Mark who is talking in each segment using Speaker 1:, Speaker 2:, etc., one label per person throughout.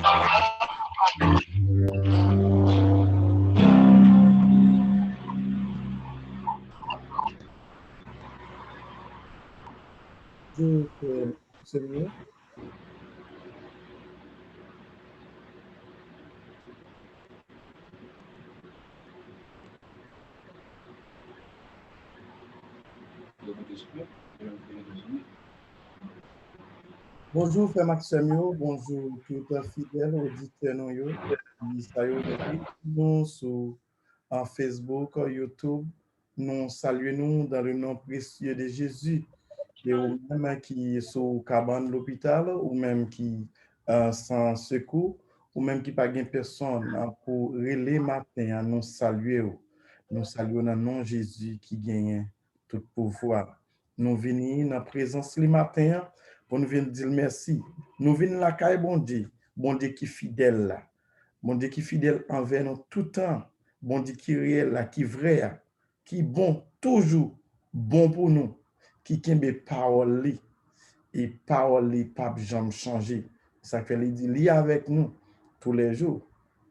Speaker 1: Bonjour, Samuel. Bonjour, frère Maximio. Bonjour, tout les fidèles auditeurs nous yo, qui ça yo suit nous sur en Facebook, YouTube. Nous saluons nous dans le nom précieux de Jésus. Et ou même qui sont cabane l'hôpital, ou même qui sans secours, ou même qui pas gain personne pour relayer matin, nous saluer. Nous saluons dans le nom de Jésus qui gagne tout pouvoir. Nous venons dans la présence le matin pour nous venir dire merci. Nous venons la caille bon Dieu qui est fidèle là. Bon Dieu qui est fidèle envers nous tout le temps. Bon Dieu qui est réel là, qui est vrai, qui est bon, toujours bon pour nous, qui kembe parole li, et parole li pas jamais changer. Ça fait il dit li avec nous tous les jours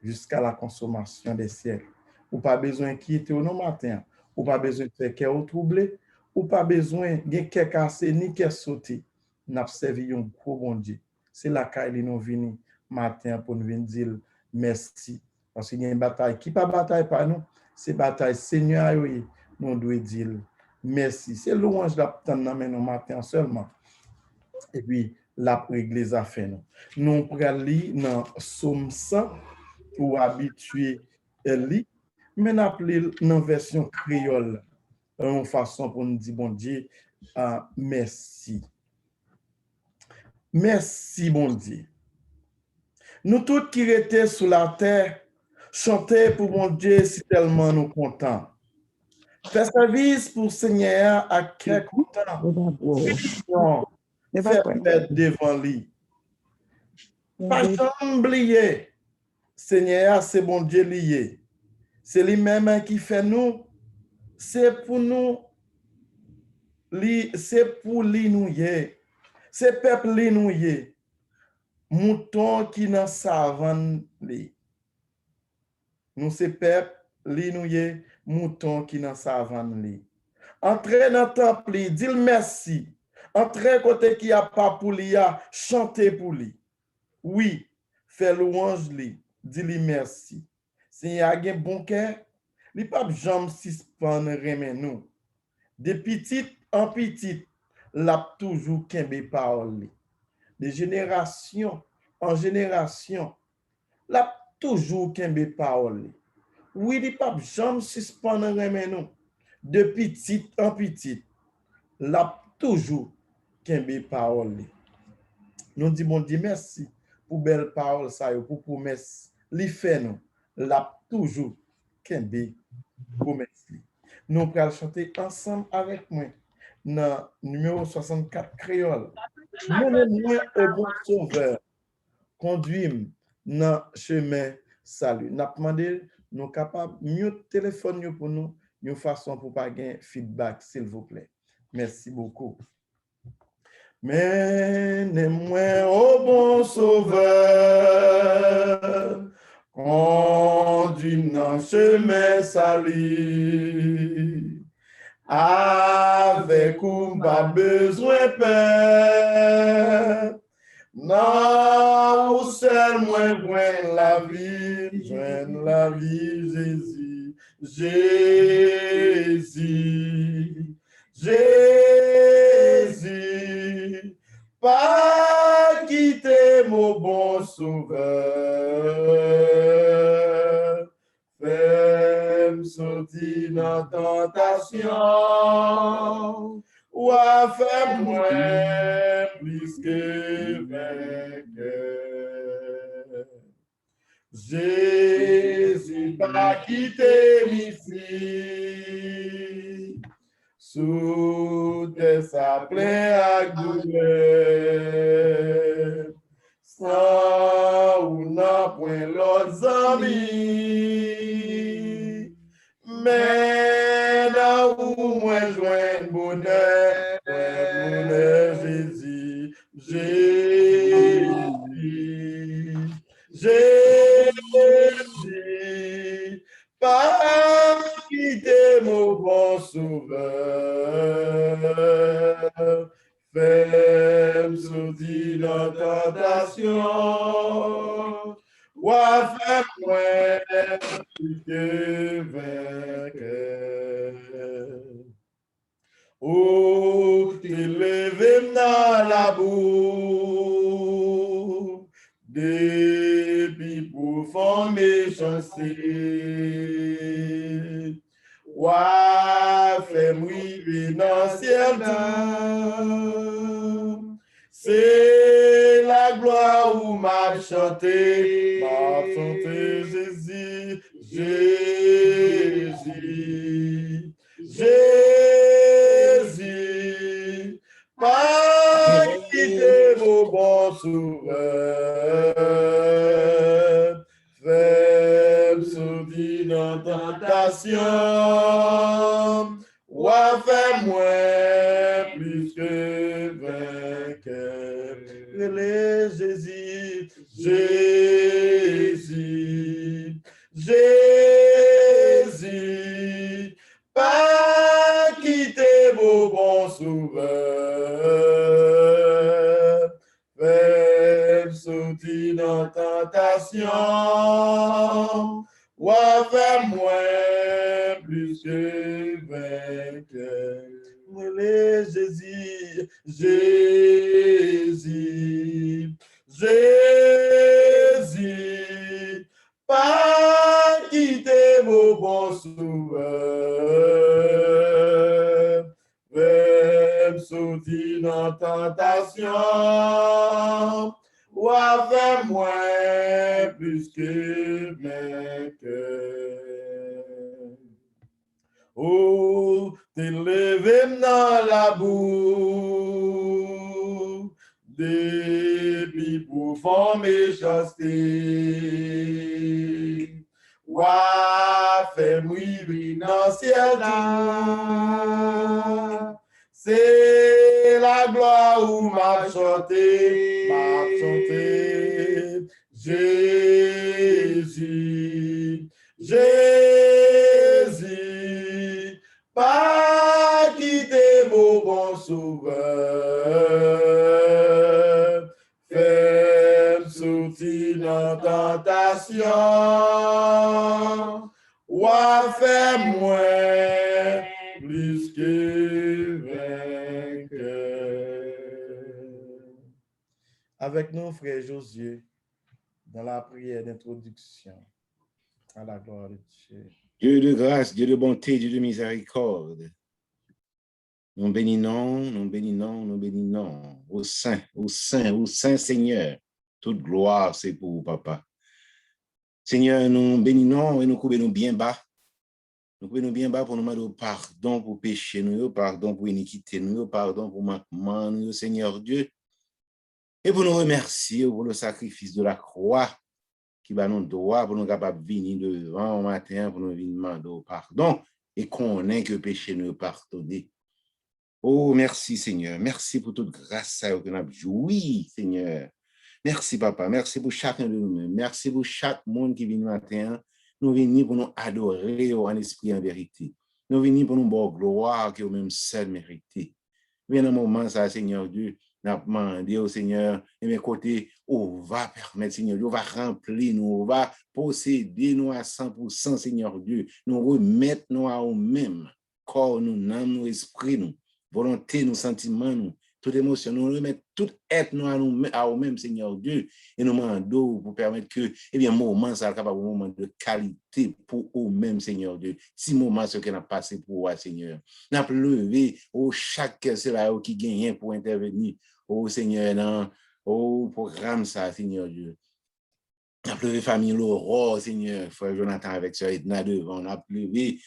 Speaker 1: jusqu'à la consommation des siècles. Ou pas besoin quitter au matin, ou pas besoin de faire cœur troublé, ou pas besoin de cœur cassé ni cœur sauté. N'a servi un gros bon Dieu. C'est la caille nous vini matin pour nous venir dire merci parce qu'il y a une bataille qui pas bataille par nous, c'est bataille Seigneur nous doit dire merci. C'est louange d'attendre dans nos matin seulement. Et puis la régler les affaires nous. Nous prenons lire dans Psaume 100 ou habitué lire, mais appelé dans version créole, une façon pour nous dire bon Dieu merci. Merci bon Dieu. Nous tous qui étaient sur la terre, chanter pour mon Dieu si tellement nous contents. Faire service pour Seigneur à quel content. Faire fête devant lui. Pas jamais oublier. Seigneur, c'est bon Dieu lié. C'est lui-même qui fait nous. C'est pour nous. C'est pour lui nous y. C'est peuple lui nous y. Mouton qui n'a savane li. Nous c'est peuple li nous y. Mouton qui n'a savane li. Entrez dans le temple, dis merci. Entrez côté qui a pas pour lui, chanter pour lui. Oui, fait louange li, dis-lui merci. Si y a un bon cœur, li pas jamais suspendre remen nous. De petit en petit, l'a toujours kembe parole li. De génération en génération, l'a toujours kembe parole li. Oui, li pas jamais suspendre remen nous. De petit en petit, l'a toujours kembe parole li. Nous disons bon Dieu merci pour belle parole ça pour promesse li fait nous l'a toujours kembe promesse li. Nous allons chanter ensemble avec moi dans numéro 64 créole. Menez-moi au bon sauveur, conduis-moi dans chemin salut. N'a demandé nous capable mieux téléphone pour nous une façon pour pas gagner feedback s'il vous plaît. Merci beaucoup. Menez-moi au bon sauveur, conduis dans chemin salut. Avec ou pas besoin peur, non, ou seul moi joindre la vie, Jésus, Jésus, Jésus, pas quitter mon bon sauveur, fais-moi sortir dans tentation, ou à faire moins plus que vainqueur. Jésus, pas quitter ici, sous tes saplets à douleur, sans ou non point l'autre amis, mais là où moi joins bonheur, Jésus, Jésus,
Speaker 2: pas quitter mon bon sauveur. Fais-moi sortir dans la tentation. Ouah, fais-moi plus que vainqueur. Oh, t'élèves dans la boue, depuis pour former méchanceté. Ouah, fais-moi vivre dans le ciel doux. C'est la gloire où m'a chanté Jésus, Jésus, Jésus, pas quitter vos bons sauveurs, fais-moi sortir dans la tentation, ou fais-moi plus que vainqueur. Relais Jésus, Jésus, Jésus, pas quitter vos bons sauveurs, fais-moi sortir dans la tentation, ou fais-moi plus que vainqueur. Relais Jésus, Jésus, Jésus, pas quitter vos bons sauveurs, fais-moi sortir dans la tentation, ou fais-moi plus que vainqueur. Oh, t'élèves dans la boue, depuis pour former chasteté. Ouah, fais-moi vivre dans le ciel là. C'est la gloire où m'a chanté, Jésus, Jésus, pas quitter vos bons sauveurs, fais-moi sortir dans la tentation, ou fais-moi plus que vainqueur. Avec nous, frère Josué, dans la prière d'introduction à la gloire de Dieu.
Speaker 3: Dieu de grâce, Dieu de bonté, Dieu de miséricorde. Nous bénissons, nous bénissons, nous bénissons. Au Saint, au Saint, au Saint Seigneur. Toute gloire, c'est pour vous, Papa. Seigneur, nous bénissons et nous coupons bien bas. Nous coupons bien bas pour nous demander pardon pour péché, nous pardon pour iniquité, nous pardon pour manquement, nous, Seigneur Dieu. Et pour nous remercier pour le sacrifice de la croix qui va nous droit pour nous capables de venir devant au matin pour nous venir demander pardon et qu'on ait que péché nous pardonner. Oh, merci Seigneur. Merci pour toute grâce que nous avons joui, Seigneur. Merci Papa. Merci pour chacun de nous. Merci pour chaque monde qui vient le matin. Nous venons pour nous adorer en esprit et en vérité. Nous venons pour nous voir gloire qui est au même seul mérité. Bien un moment, ça, Seigneur Dieu, nous avons demandé au Seigneur, et mes côtés, on va permettre, Seigneur Dieu, on va remplir nous, on va posséder nous à 100%, Seigneur Dieu. Nous remettre nous à nous-mêmes, corps, nous, âme, nous, esprit, nous, volonté, nous, sentiments, nous, toute émotion, nous remettre tout être nous à nous-mêmes, Seigneur Dieu, et nous demandons pour permettre que, eh bien, moment, ça capable un moment de qualité pour nous-mêmes, Seigneur Dieu. Si moment, ce qu'on a passé pour vous, Seigneur. Nous avons levé, chaque cela qui gagne pour intervenir, Seigneur, dans au programme, ça, Seigneur Dieu. On a pleuré famille Laurent, Seigneur, frère Jonathan avec sœur Edna devant. On a pleuré,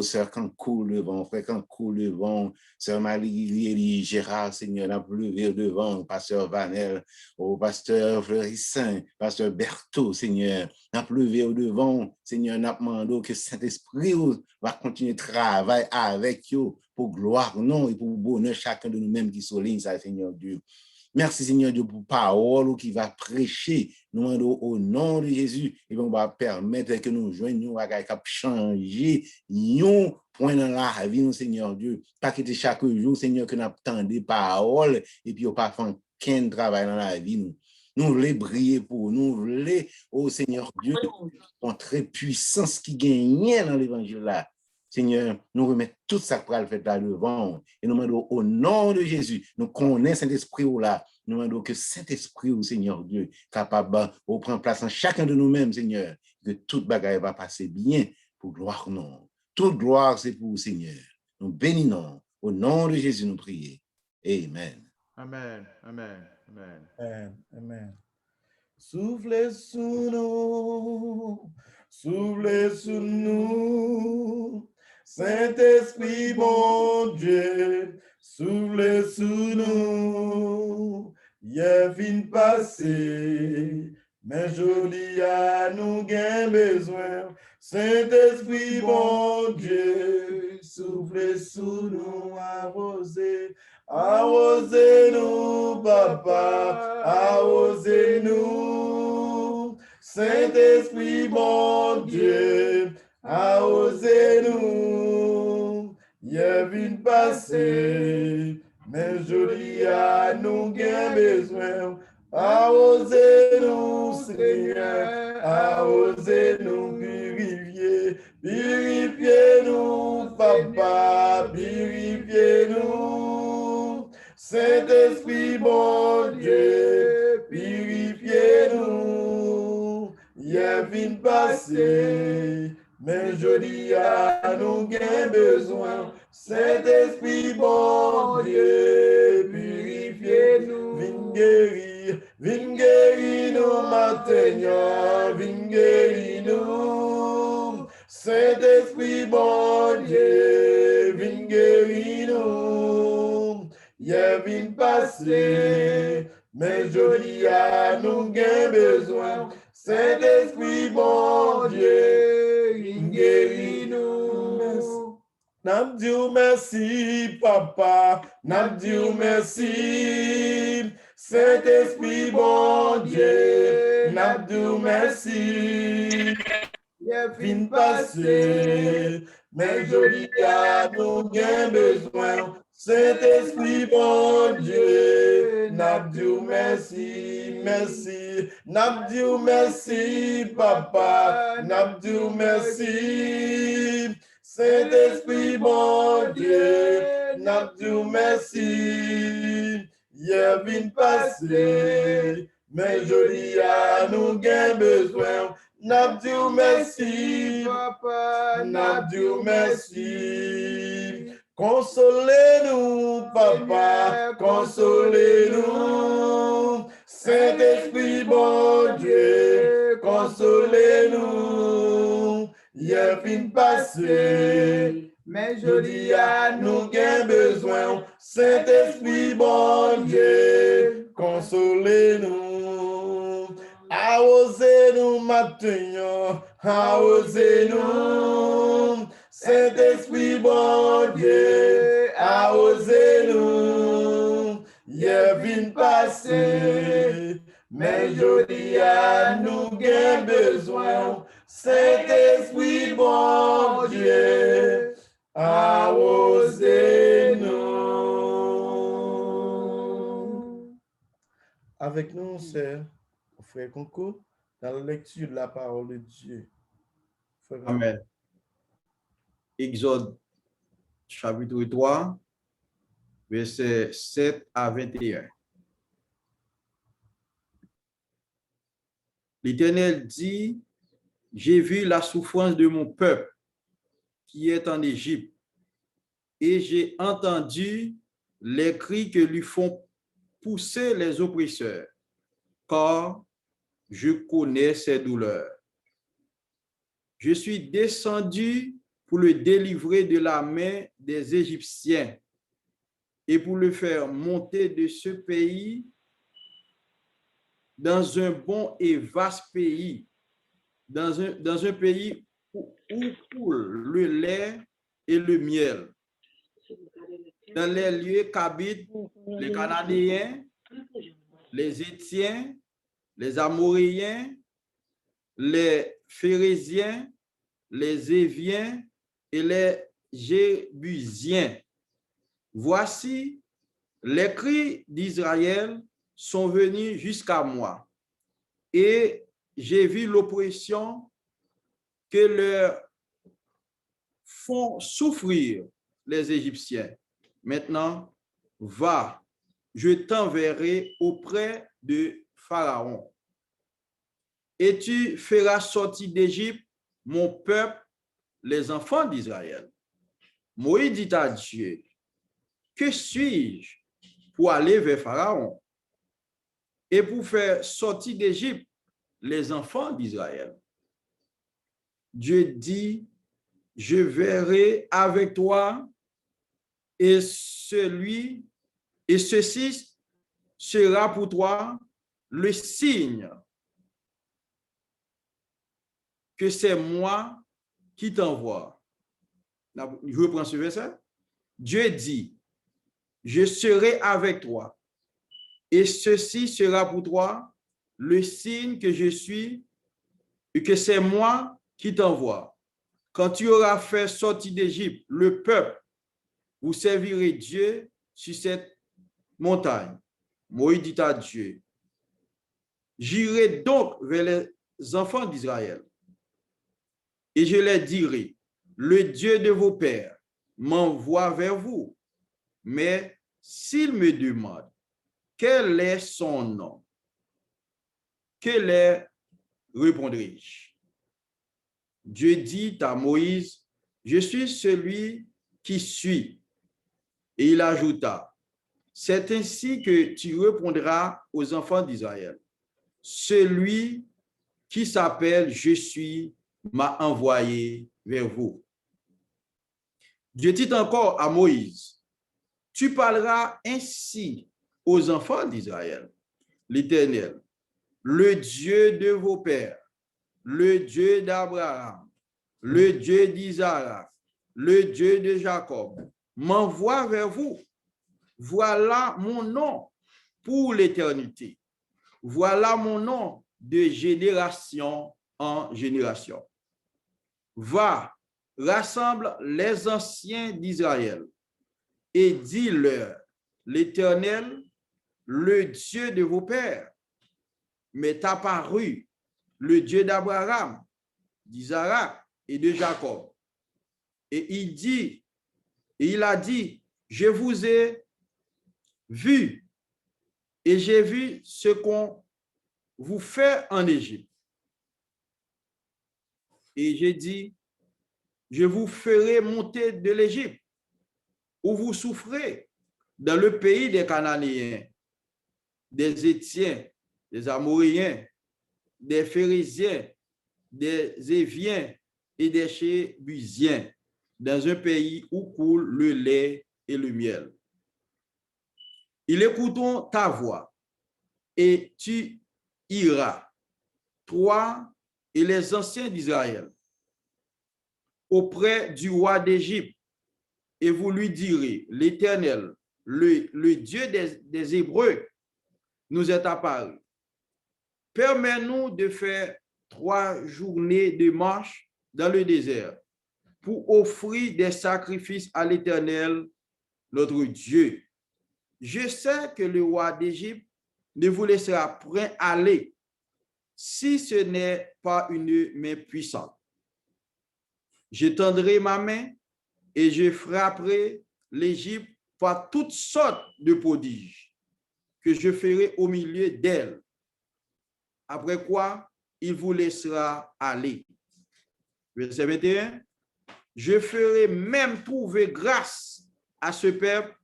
Speaker 3: sœur Kankou devant, frère Kankou devant, sœur Marie Gérard, Seigneur, on a pleuré devant, pasteur Vanel, pasteur Fleurissin, pasteur Berthaud, Seigneur. On a pleuré au devant, Seigneur, on a demandé que Saint-Esprit va continuer de travailler avec vous pour gloire, non, et pour bonheur chacun de nous-mêmes qui souligne ça, Seigneur Dieu. Merci, Seigneur Dieu, pour parole qui va prêcher. Nous demandons au nom de Jésus, et on va permettre que nous joignions à changer un point dans la vie, Seigneur Dieu. Pas que chaque jour, Seigneur, que nous attendons des paroles et puis on pas faire qu'un travail dans la vie. Nous voulons briller pour nous, voulons, oh Seigneur Dieu, montrer puissance qui gagne dans l'évangile là. Seigneur, nous remettons tout ça pour le faire là devant. Et nous demandons au nom de Jésus, nous connaissons Saint-Esprit là. Nous demandons que Saint-Esprit, au Seigneur Dieu, capable de prendre place en chacun de nous-mêmes, Seigneur, que toute bagaille va passer bien pour gloire non. Toute gloire, c'est pour vous, Seigneur. Nous bénissons. Au nom de Jésus, nous prions. Amen.
Speaker 4: Amen. Amen. Amen.
Speaker 2: Amen. Amen. Soufflez sous nous, soufflez sous nous, Saint-Esprit, bon Dieu, soufflez sous nous, y'a fin passé, mais joli à nous gain besoin, Saint-Esprit, bon Dieu, soufflez sous nous, arrosez. Arrosez-nous, papa, arrosez-nous, Saint-Esprit, bon Dieu, arrosez-nous, y'a vine passer, mais joli à nous gain besoin, arrosez-nous, Seigneur, arrosez-nous, purifiez-nous, papa, purifiez-nous. Saint-Esprit, bon Dieu, purifiez-nous. Y'a vin passer, mais joli à nous gain besoin. Saint-Esprit, bon Dieu, purifiez-nous. Vin guérir nous maintenant, vin guérir nous. Saint-Esprit, bon Dieu, vin guérir nous. Y'a vin passer, mais joli à nous gain besoin. Saint-Esprit, bon Dieu, vin guérir nous. N'a dit merci, papa, n'a dit merci. Saint-Esprit, bon Dieu, n'a dit merci. Y'a fin passé, mais joli à nous gain besoin. Saint-Esprit, bon Dieu, n'a dit merci, merci. N'a dit merci, papa, n'a dit merci. Saint-Esprit, bon Dieu, n'a dit merci. Y'a vin passer, mais joli à nous gain besoin. N'a dit merci, papa, n'a dit merci. Consolez-nous, papa, consolez-nous. Saint-Esprit, bon Dieu, consolez-nous. Y'a fin passé, mais joli à nous gain besoin. Saint-Esprit, bon Dieu, consolez-nous. Arrosez-nous maintenant, arrosez-nous. Saint-Esprit, bon Dieu, arrosez-nous. Y'a vin passer, mais joli à nous gain besoin. Saint-Esprit, bon Dieu, arrosez-nous. Avec nous, c'est frère Conco, dans la lecture de la parole de Dieu.
Speaker 4: Amen. Exode chapitre 3, versets 7 à 21. L'Éternel dit, j'ai vu la souffrance de mon peuple qui est en Égypte, et j'ai entendu les cris que lui font pousser les oppresseurs, car je connais ses douleurs. Je suis descendu pour le délivrer de la main des Égyptiens et pour le faire monter de ce pays dans un bon et vaste pays, dans un pays où coule le lait et le miel, dans les lieux qu'habitent les Cananéens, les Étiens, les Amoréens, les Phérésiens, les Éviens et les Jébusiens. Voici, les cris d'Israël sont venus jusqu'à moi, et j'ai vu l'oppression que leur font souffrir les Égyptiens. Maintenant, va, je t'enverrai auprès de Pharaon, et tu feras sortir d'Égypte mon peuple, les enfants d'Israël. Moïse dit à Dieu, que suis-je pour aller vers Pharaon et pour faire sortir d'Égypte les enfants d'Israël? Dieu dit, je verrai avec toi, et ceci sera pour toi le signe que c'est moi qui t'envoie. Je reprends ce verset. Dieu dit, je serai avec toi, et ceci sera pour toi le signe que je suis et que c'est moi qui t'envoie. Quand tu auras fait sortir d'Égypte le peuple, vous servirez Dieu sur cette montagne. Moïse dit à Dieu, j'irai donc vers les enfants d'Israël et je leur dirai, le Dieu de vos pères m'envoie vers vous. Mais s'ils me demandent quel est son nom, que leur répondrai-je? Dieu dit à Moïse, je suis celui qui suis. Et il ajouta, c'est ainsi que tu répondras aux enfants d'Israël. Celui qui s'appelle je suis m'a envoyé vers vous. Dieu dit encore à Moïse, tu parleras ainsi aux enfants d'Israël, l'Éternel, le Dieu de vos pères, le Dieu d'Abraham, le Dieu d'Isaac, le Dieu de Jacob, m'envoie vers vous. Voilà mon nom pour l'éternité. Voilà mon nom de génération en génération. Va, rassemble les anciens d'Israël et dis-leur, l'Éternel, le Dieu de vos pères, m'est apparu, le Dieu d'Abraham, d'Isaac et de Jacob. Et il a dit, je vous ai vu et j'ai vu ce qu'on vous fait en Égypte. Et j'ai dit, je vous ferai monter de l'Égypte où vous souffrez dans le pays des Cananéens, des Étiens, des Amoréens, des Phérésiens, des Éviens et des Jébusiens, dans un pays où coule le lait et le miel. Ils écouteront ta voix et tu iras, toi et les anciens d'Israël, auprès du roi d'Égypte, et vous lui direz, l'Éternel, le Dieu des Hébreux, nous est apparu. Permets-nous de faire 3 journées de marche dans le désert pour offrir des sacrifices à l'Éternel, notre Dieu. Je sais que le roi d'Égypte ne vous laissera point aller si ce n'est pas une main puissante. J'étendrai ma main et je frapperai l'Égypte par toutes sortes de prodiges que je ferai au milieu d'elle. Après quoi, il vous laissera aller. Verset 21. Je ferai même trouver grâce à ce peuple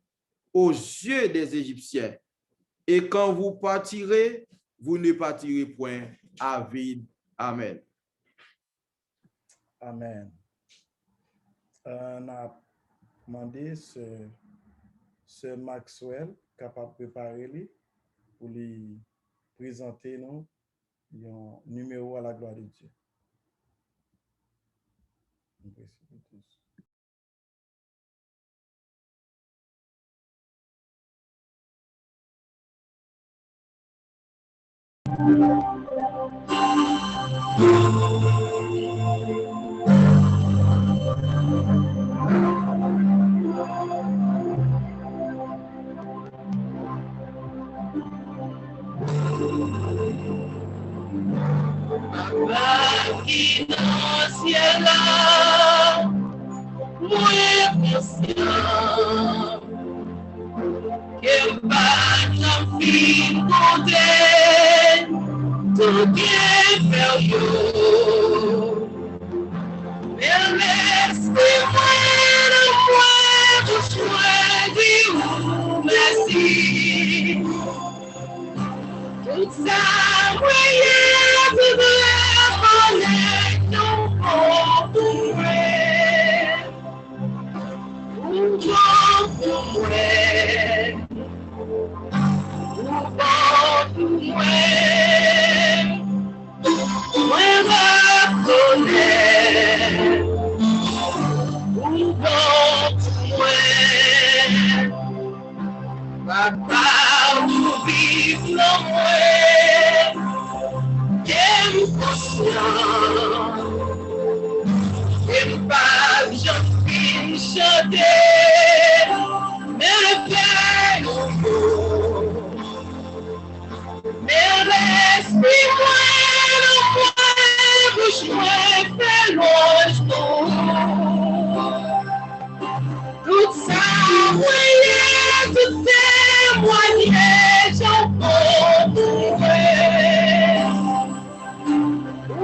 Speaker 4: aux yeux des Égyptiens. Et quand vous partirez, vous ne partirez point à vide. Amen.
Speaker 1: Amen. On a demandé ce Maxwell capable de préparer pour lui présenter nous un numéro à la gloire de Dieu.
Speaker 5: Qui dans le ciel là, moi conscient que pas j'en fin compter tout bien faire yo. Mais laissez-moi vous choisir merci. Tout ça, voyez, tout Papa, vous vivez le moins, j'aime conscient, j'aime pas, j'en finis chanter, mais le père mais l'esprit moi, bouche moi, fait l'ange tout ça, oui, tout témoigner, j'en peux trouver. Où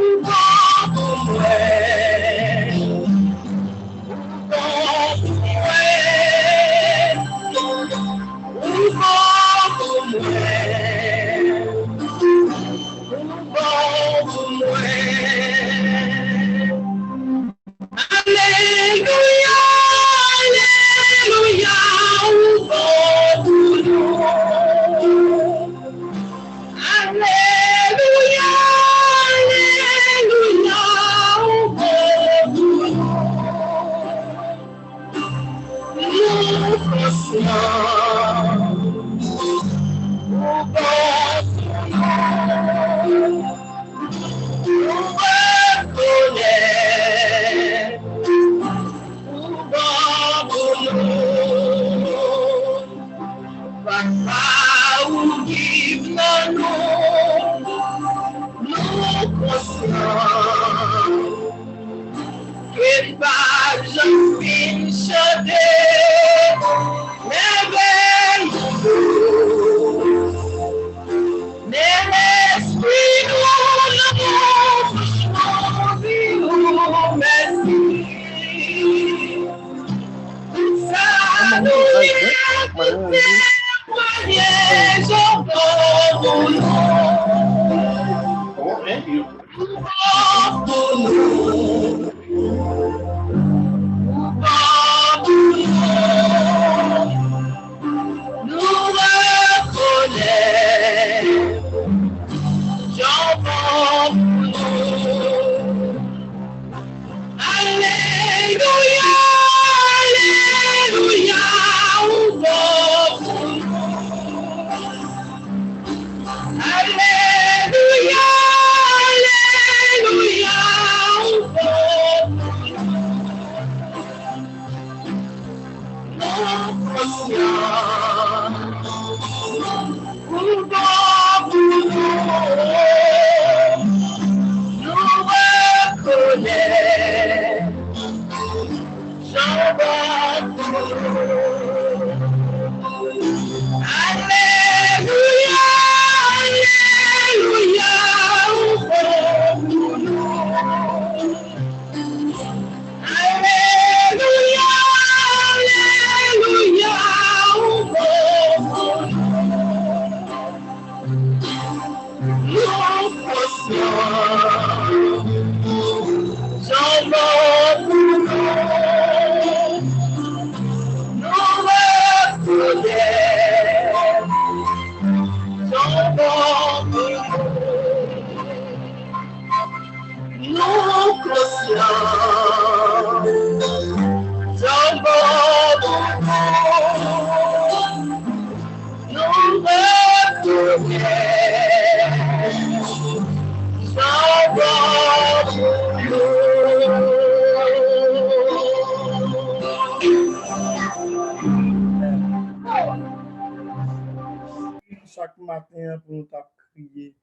Speaker 1: matin pour nous crier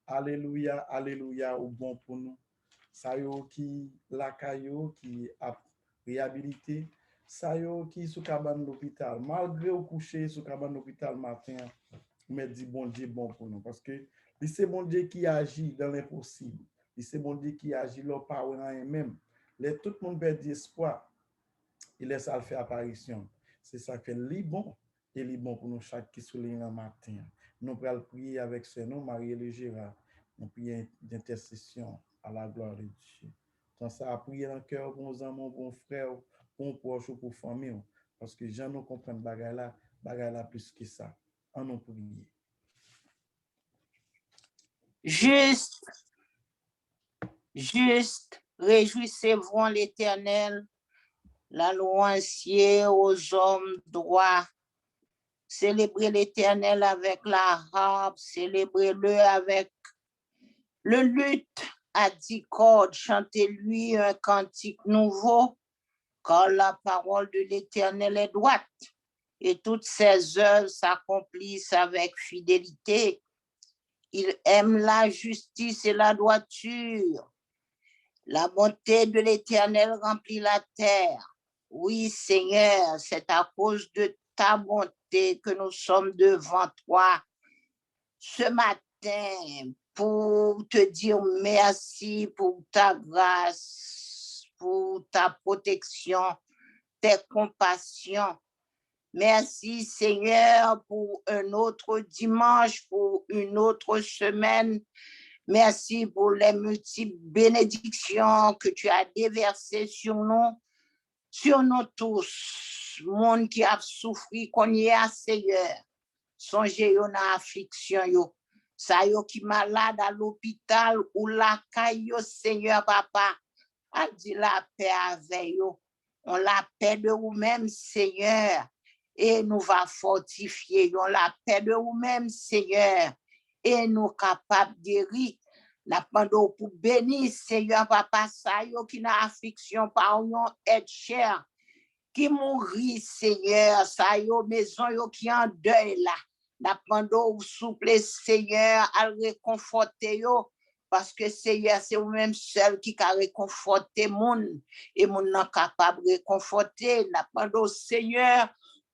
Speaker 1: alléluia, alléluia au bon pour nous. Ça yo qui la caillou qui a réhabilité, ça yo qui sous cabane l'hôpital, malgré au coucher sous cabane l'hôpital matin, mais dit bon Dieu bon pour nous parce que c'est bon Dieu qui agit dans l'impossible. C'est bon Dieu qui agit là par rien même. Les tout le monde perd espoir. Il laisse à faire apparition. C'est ça que les bon et les bon pour nous chaque qui souligne le matin. Nous allons prier avec ce nom, Marie-Hélène Gérard. Nous prions d'intercession à la gloire de Dieu. Tant ça a prié dans le cœur, bons amis, bons frères, bons proches, pour famille. Parce que gens nous comprennent bagaille là plus que ça. En nous prier.
Speaker 6: Juste, réjouissez-vous l'Éternel, la louange aux hommes droits. Célébrez l'Éternel avec la harpe, célébrez-le avec le luth à 10 cordes, chantez-lui un cantique nouveau, car la parole de l'Éternel est droite, et toutes ses œuvres s'accomplissent avec fidélité. Il aime la justice et la droiture. La bonté de l'Éternel remplit la terre. Oui, Seigneur, c'est à cause de ta bonté que nous sommes devant toi ce matin pour te dire merci pour ta grâce, pour ta protection, tes compassions. Merci Seigneur pour un autre dimanche, pour une autre semaine. Merci pour les multiples bénédictions que tu as déversées sur nous tous. Monde qui a souffert, qu'on y a Seigneur. Songez yo na affliction yo. Ça yo qui malade à l'hôpital ou la caillou Seigneur papa. A dit la paix avec yo. On la paix de vous-même Seigneur. Et nous va fortifier yon la paix de vous-même, Seigneur, et nous capables de guérir. N'a pas pour bénir, Seigneur, papa, ça yo qui n'a affliction par yon aide cher, qui mourit, Seigneur, ça yo maison yo qui en deuil là. N'a pas souple, Seigneur, à réconforter yo, parce que Seigneur, c'est vous-même seul qui a réconforté moun, et moun n'a capable de réconforter. N'a pas Seigneur,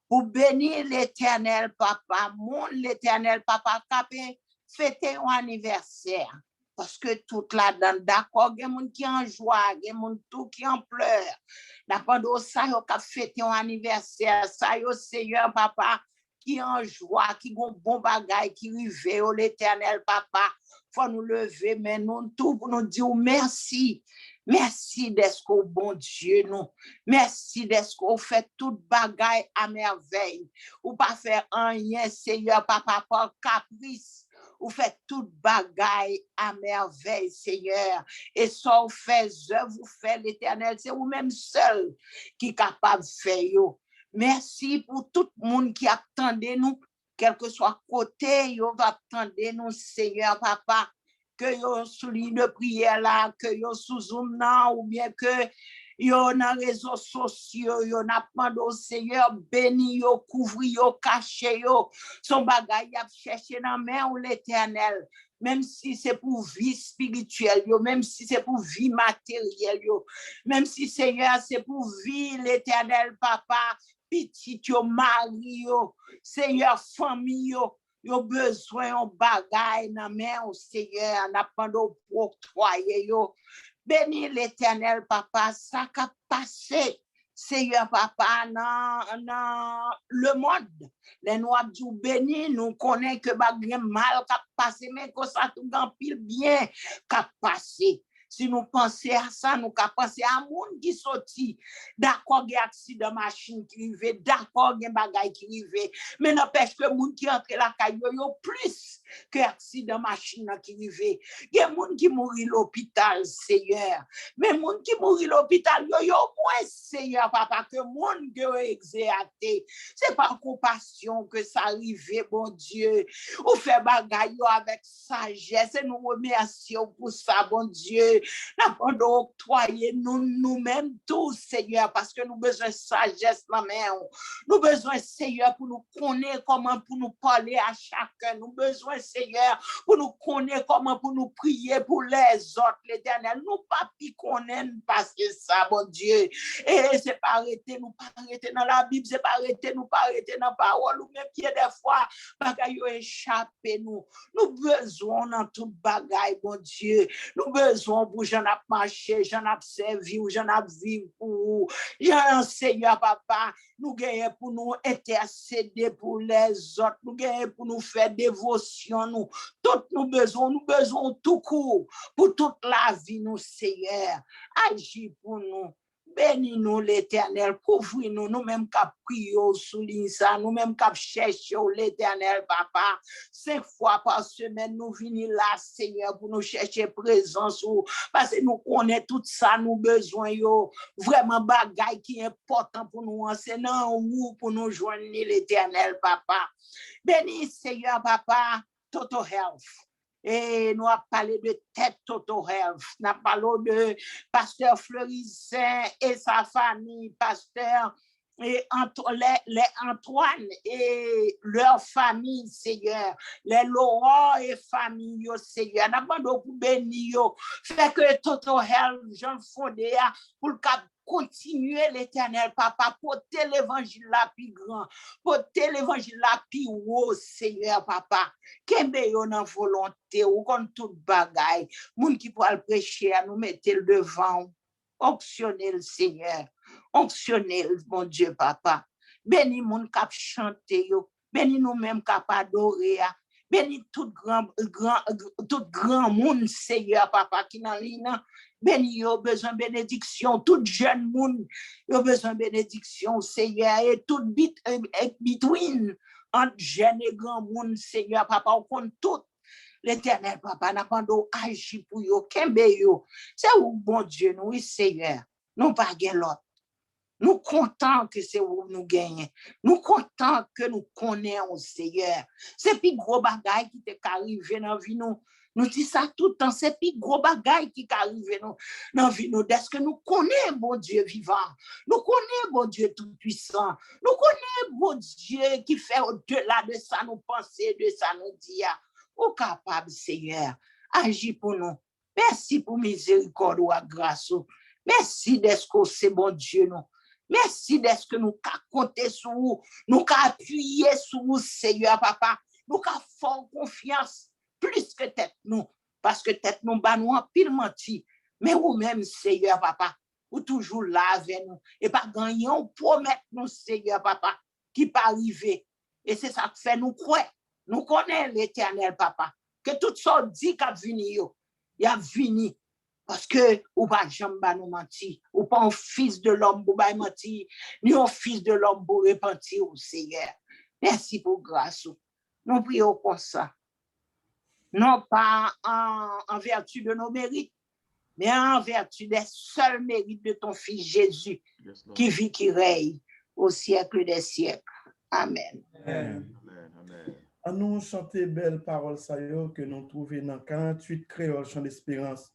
Speaker 6: pour bénir l'Éternel, papa, l'Éternel, papa, capé, fêter un anniversaire. Parce que tout là-dedans, d'accord, il y a des gens qui en joie, il y a des gens qui en pleurent. D'accord, ça, il y a fêter un anniversaire, ça, il y a Seigneur, papa, qui en joie, qui ont bon bagage, qui rive au l'Éternel, papa. Faut nous lever, mais nous tout pour nous dire merci. Merci d'être au bon Dieu, nous. Merci d'être au fait toute bagaille à merveille. Ou pas faire rien, Seigneur, papa, par caprice. Ou fait toute bagaille à merveille, Seigneur. Et ça, vous faites œuvre, vous faites l'Éternel. C'est vous-même seul qui est capable de faire. Merci pour tout le monde qui attendait nous, quel que soit côté, vous attendez nous, Seigneur, papa. Que yo souligne de prière là, que yo sous Zoom là, ou bien que yo dans les réseaux sociaux, yo n'a pas au Seigneur, béni yo, couvri yo, caché yo, son bagage y a cherché dans main ou l'Éternel, même si c'est pour vie spirituelle, yo, même si c'est pour vie matérielle, yo, même si Seigneur, c'est pour vie l'Éternel, papa, petit yo, mari yo, Seigneur, famille yo, yo besoin on bagay nan men au Seigneur n'a pas pour octroyer yo béni l'Éternel papa ça qu'a passé Seigneur papa dans le monde les noirs du béni nous connaît que bagay mal qu'a passé mais que ça tout grand pile bien qu'a passé. Si nous pensons à ça, nous pouvons penser à un monde qui sorti. D'accord, il y a accident de machine qui arrive, d'accord, il y a des bagailles qui arrivent. Mais n'empêche que le monde qui entre la caillou, plus que accident machine qui arrive. Il y a des gens qui mourent à l'hôpital, Seigneur. Mais les gens qui mourent à l'hôpital, il y a moins, Seigneur, papa, que les gens qui ont exécuté. C'est par compassion que ça arrive, bon Dieu. Ou fait bagaille avec sagesse et nous remercions pour ça, bon Dieu. Nous avons octroyé nous-mêmes tous, Seigneur, parce que nous avons besoin de sagesse dans la main. Nous avons besoin, Seigneur, pour nous connaître comment pour nous parler à chacun. Nous avons besoin, Seigneur, pour nous connaître comment pour nous prier pour les autres, l'Éternel. Nous pas pi connaître parce que ça, bon Dieu. Et c'est pas arrêter, nous pas arrêter dans la Bible, c'est pas arrêter, nous pas arrêter dans la parole, ou même qui est des fois, bagaille yo échappé nous. Nous besoin dans toute bagaille, bon Dieu. Nous besoin pour j'en ai marché, j'en ai servi, ou j'en ai vécu pour j'en Seigneur, papa. Nous gagnons pour nous intercéder pour les autres, nous gagnons pour nous faire dévotion, nous. Tout nous besoin tout court pour toute la vie, nous, Seigneur. Agis pour nous. Bénis-nous, l'Éternel, couvre-nous, nous-mêmes qui prions, souligne ça, nous-mêmes qui cherchons l'Éternel, papa. 5 fois par semaine, nous venons là, Seigneur, pour nous chercher présence, parce que nous connaissons tout ça, nous besoin, vraiment bagaille qui est important pour nous, c'est non ou pour nous joindre l'Éternel, papa. Bénis, Seigneur, papa, Total Health. Et nous avons parlé de tête Total Health. Nous avons parlé de pasteur Fleurissin et sa famille, pasteur et les Antoine et leur famille, Seigneur. Les Laurent et famille, Seigneur. Nous avons parlé pour bénir. Fait que Total Health, Jean Fondé, pour le cap continuer l'Éternel, papa, porter l'évangile la plus grand, porter l'évangile la plus haut, Seigneur, papa. Kembe yo nan volonté, ou kon tout bagay. Moun qui pour le prêcher, nous mettez le devant. Optionnel, Seigneur. Optionnel, mon Dieu, papa. Béni moun kap chante yo. Béni nous-mêmes kap adorer. Béni tout grand monde, Seigneur, papa, qui nan li nan. Béni yo besoin bénédiction, tout jeune monde, yo besoin bénédiction, Seigneur, et tout between entre jeune et grand monde, Seigneur, papa, on compte tout. L'Éternel, papa, n'a pas d'agir pour yo, kembe yo. C'est où, bon Dieu, nous, oui, Seigneur, nous pas gen l'autre. Nous contents que c'est où nous gagnons. Nous contents que nous connaissons, Seigneur. C'est plus gros bagay qui t'est arrivé dans la vie, nous. Nous disons ça tout le temps, c'est plus gros bagay qui arrive dans la vie, nous. Est-ce que nous connaissons, bon Dieu vivant? Nous connaissons, bon Dieu tout-puissant. Nous connaissons, bon Dieu qui fait au-delà de ça, nous penser, de ça, nous dire. Au capable, Seigneur, agis pour nous. Merci pour miséricorde ou grâce. Merci d'être que c'est bon Dieu, nous. Merci d'être que nous compter sur vous, nous appuyer sur vous, Seigneur, papa. Nous faire confiance plus que tête nous, parce que tête nous, bah nous en pile menti. Mais vous-même, Seigneur, papa, vous toujours là avec nous. Et pas gagner, on promet nous, Seigneur, papa, qui pas arriver. Et c'est ça que fait nous croire. Nous connaissons l'Éternel, papa, que tout ça dit qu'a vini, il a vini. Parce que, ou pas jamais nous mentir, ou pas un fils de l'homme pour mentir, ni un fils de l'homme pour repentir au Seigneur. Merci pour grâce. Nous prions comme ça. Non pas en vertu de nos mérites, mais en vertu des seuls mérites de ton Fils Jésus, qui vit, qui règne au siècle des siècles. Amen.
Speaker 1: Amen. À nous chanter belle parole que nous trouvons dans 48 créoles chant d'espérance.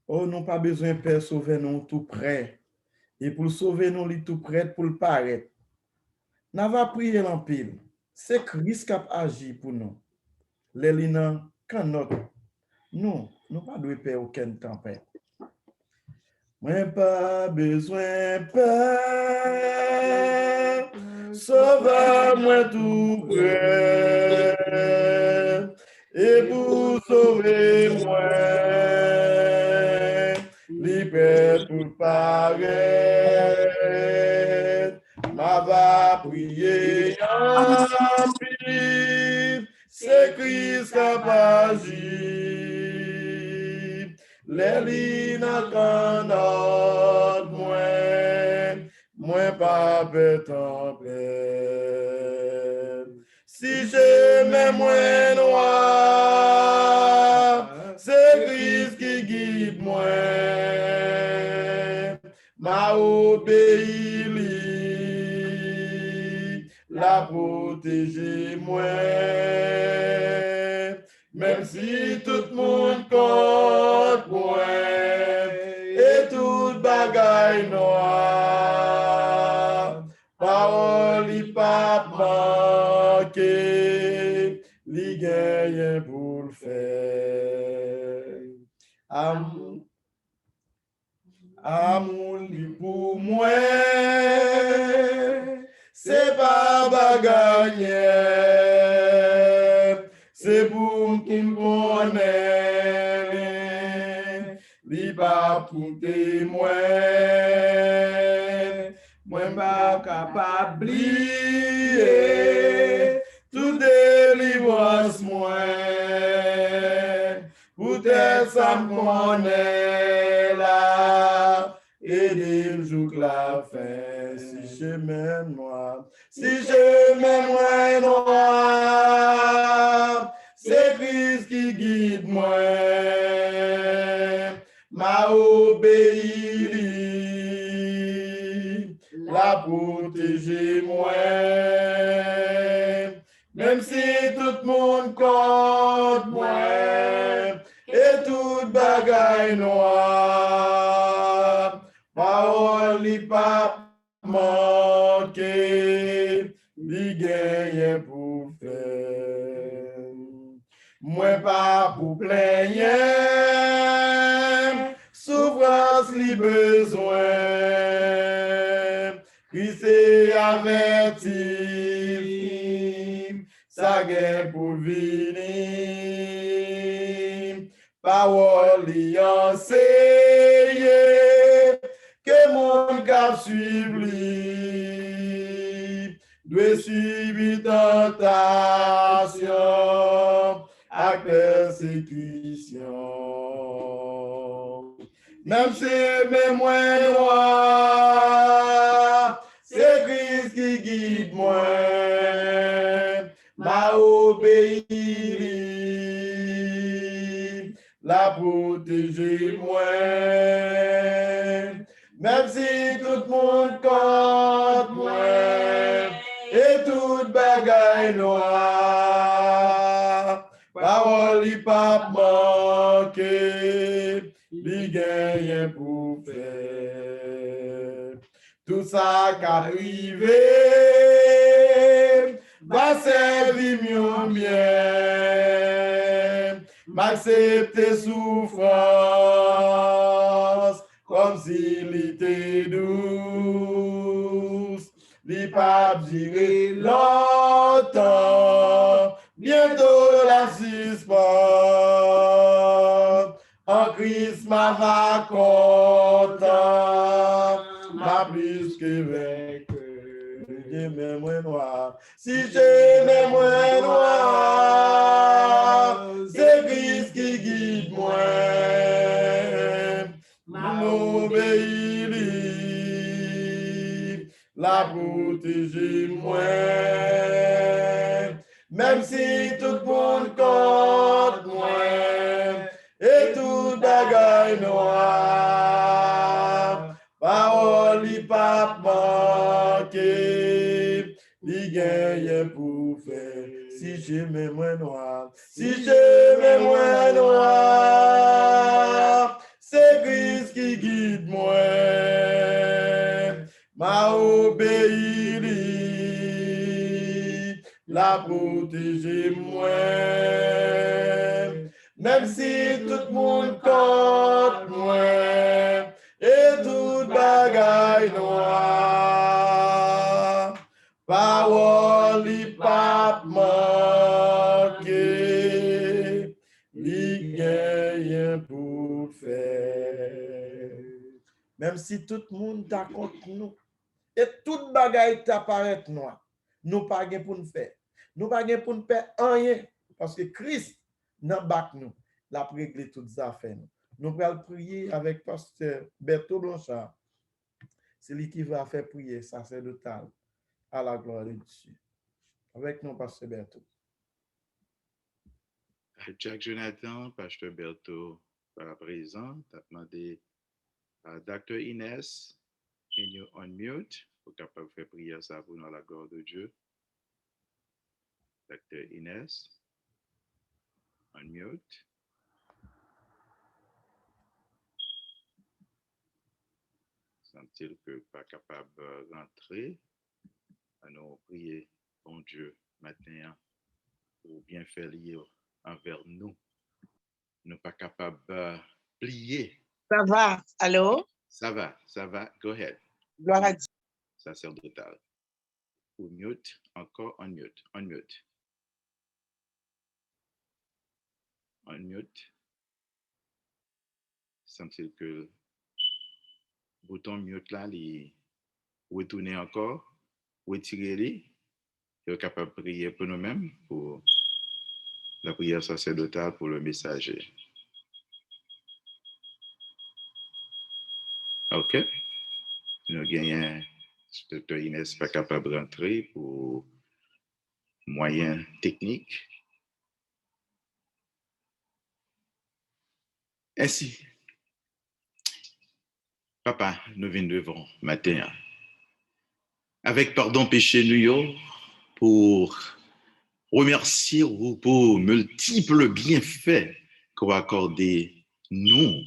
Speaker 1: Oh, non pas besoin Père sauver nous tout près. Et pour sauver nous li tout près pour le paraître. N'a va prier en pile. C'est Christ qui a agi pour nous. Les linas quand notre nous pas de peur aucune tempête. Moi pas besoin peur. Sauve-moi tout près. Et pour sauver moi. Libre pour paraître, ma va prier en pile, c'est Christ qui a agi. Les lignes attendent moi pas bête en pleine.
Speaker 2: Si chemin moins noir, c'est Christ qui guide moi. M'a obéi, li, la protéger moi. Même si tout le monde contre moi, et tout bagaille noir, parole li pas manqué, li gagne pour le faire. Amour li pour moi, c'est pas bagaille, c'est pour qui me connaît, li pas pour témoin, moi pas capable oublier tout délivrance moi, peut-être ça me connaît là, et des jours la fin, si chemin noir, si chemin moins noir, c'est Christ qui guide moi, m'a obéi, la protéger moi, même si tout le monde contre moi, et toute bagaille noire, parole li pas manqué, li gagne pour faire. Moi pas pour plaigner, souffrance li besoin, Christ est averti, sa guerre pour venir. Parole li enseigne, que mon cap suive li, doit suivre tentation, à persécution. Même si mes moins noirs, c'est Christ qui guide moi, m'a obéi, la protéger moi. Même si tout le monde contre moi, et toute bagaille noire, parole li pas manqué, li gagne pour faire. Tout ça qu'a privé, va servir mieux bien, m'accepter souffrance, comme s'il était douce, li pas durer longtemps, bientôt la suspend, en Christ ma va content, ma plus que vainqueur. J'aime moins noir, si j'aime moins noir, c'est Christ qui guide moi, m'obéit, la protéger moi, même si tout le monde contre moi, et tout bagaille noir, parole li pas manqué, li gagne pour faire. Si j'aime moins noir, si j'aime moins noir, c'est Christ qui guide moi, m'a obéi, la protéger moi, même si tout le monde contre moi, et toute bagaille noire, parole li pas manqué, li gagne pour faire. Même si tout le monde t'a contre nous, et toute bagaille t'apparaît noir, nous pas gain pour nous faire. Nous pas gain pour nous faire rien, parce que Christ n'a pas nous, l'a réglé toutes les affaires. Nous allons prier avec pasteur Berthaud Blanchard. C'est lui qui va faire prier sacerdotal à la gloire de Dieu.
Speaker 1: Avec nous, Pasteur Berthaud.
Speaker 3: Jack Jonathan, Pasteur Berthaud, par présent, tu as demandé à Dr. Inès, can you unmute pour capable de faire prière ça pour nous à la gloire de Dieu. Dr. Inès, unmute. Semble-t-il que pas capable de rentrer. Nous prier, bon Dieu, matin, pour bien faire lier envers nous. Nous pas capable de plier.
Speaker 7: Ça va, allô?
Speaker 3: Ça va, go ahead.
Speaker 7: Gloire à Dieu.
Speaker 3: Sacerdotal. Ou mute, encore unmute. Semble-t-il que le bouton mute là, il retourne encore, retirer-les, et est capable de prier pour nous-mêmes, pour la prière sacerdotale, pour le messager. OK. Nous gagnons, Dr. Inès pas capable de rentrer pour moyens techniques. Ainsi, papa, nous venons devant matin. Avec pardon péché nous pour remercier vous pour multiples bienfaits qu'on va accorder nous.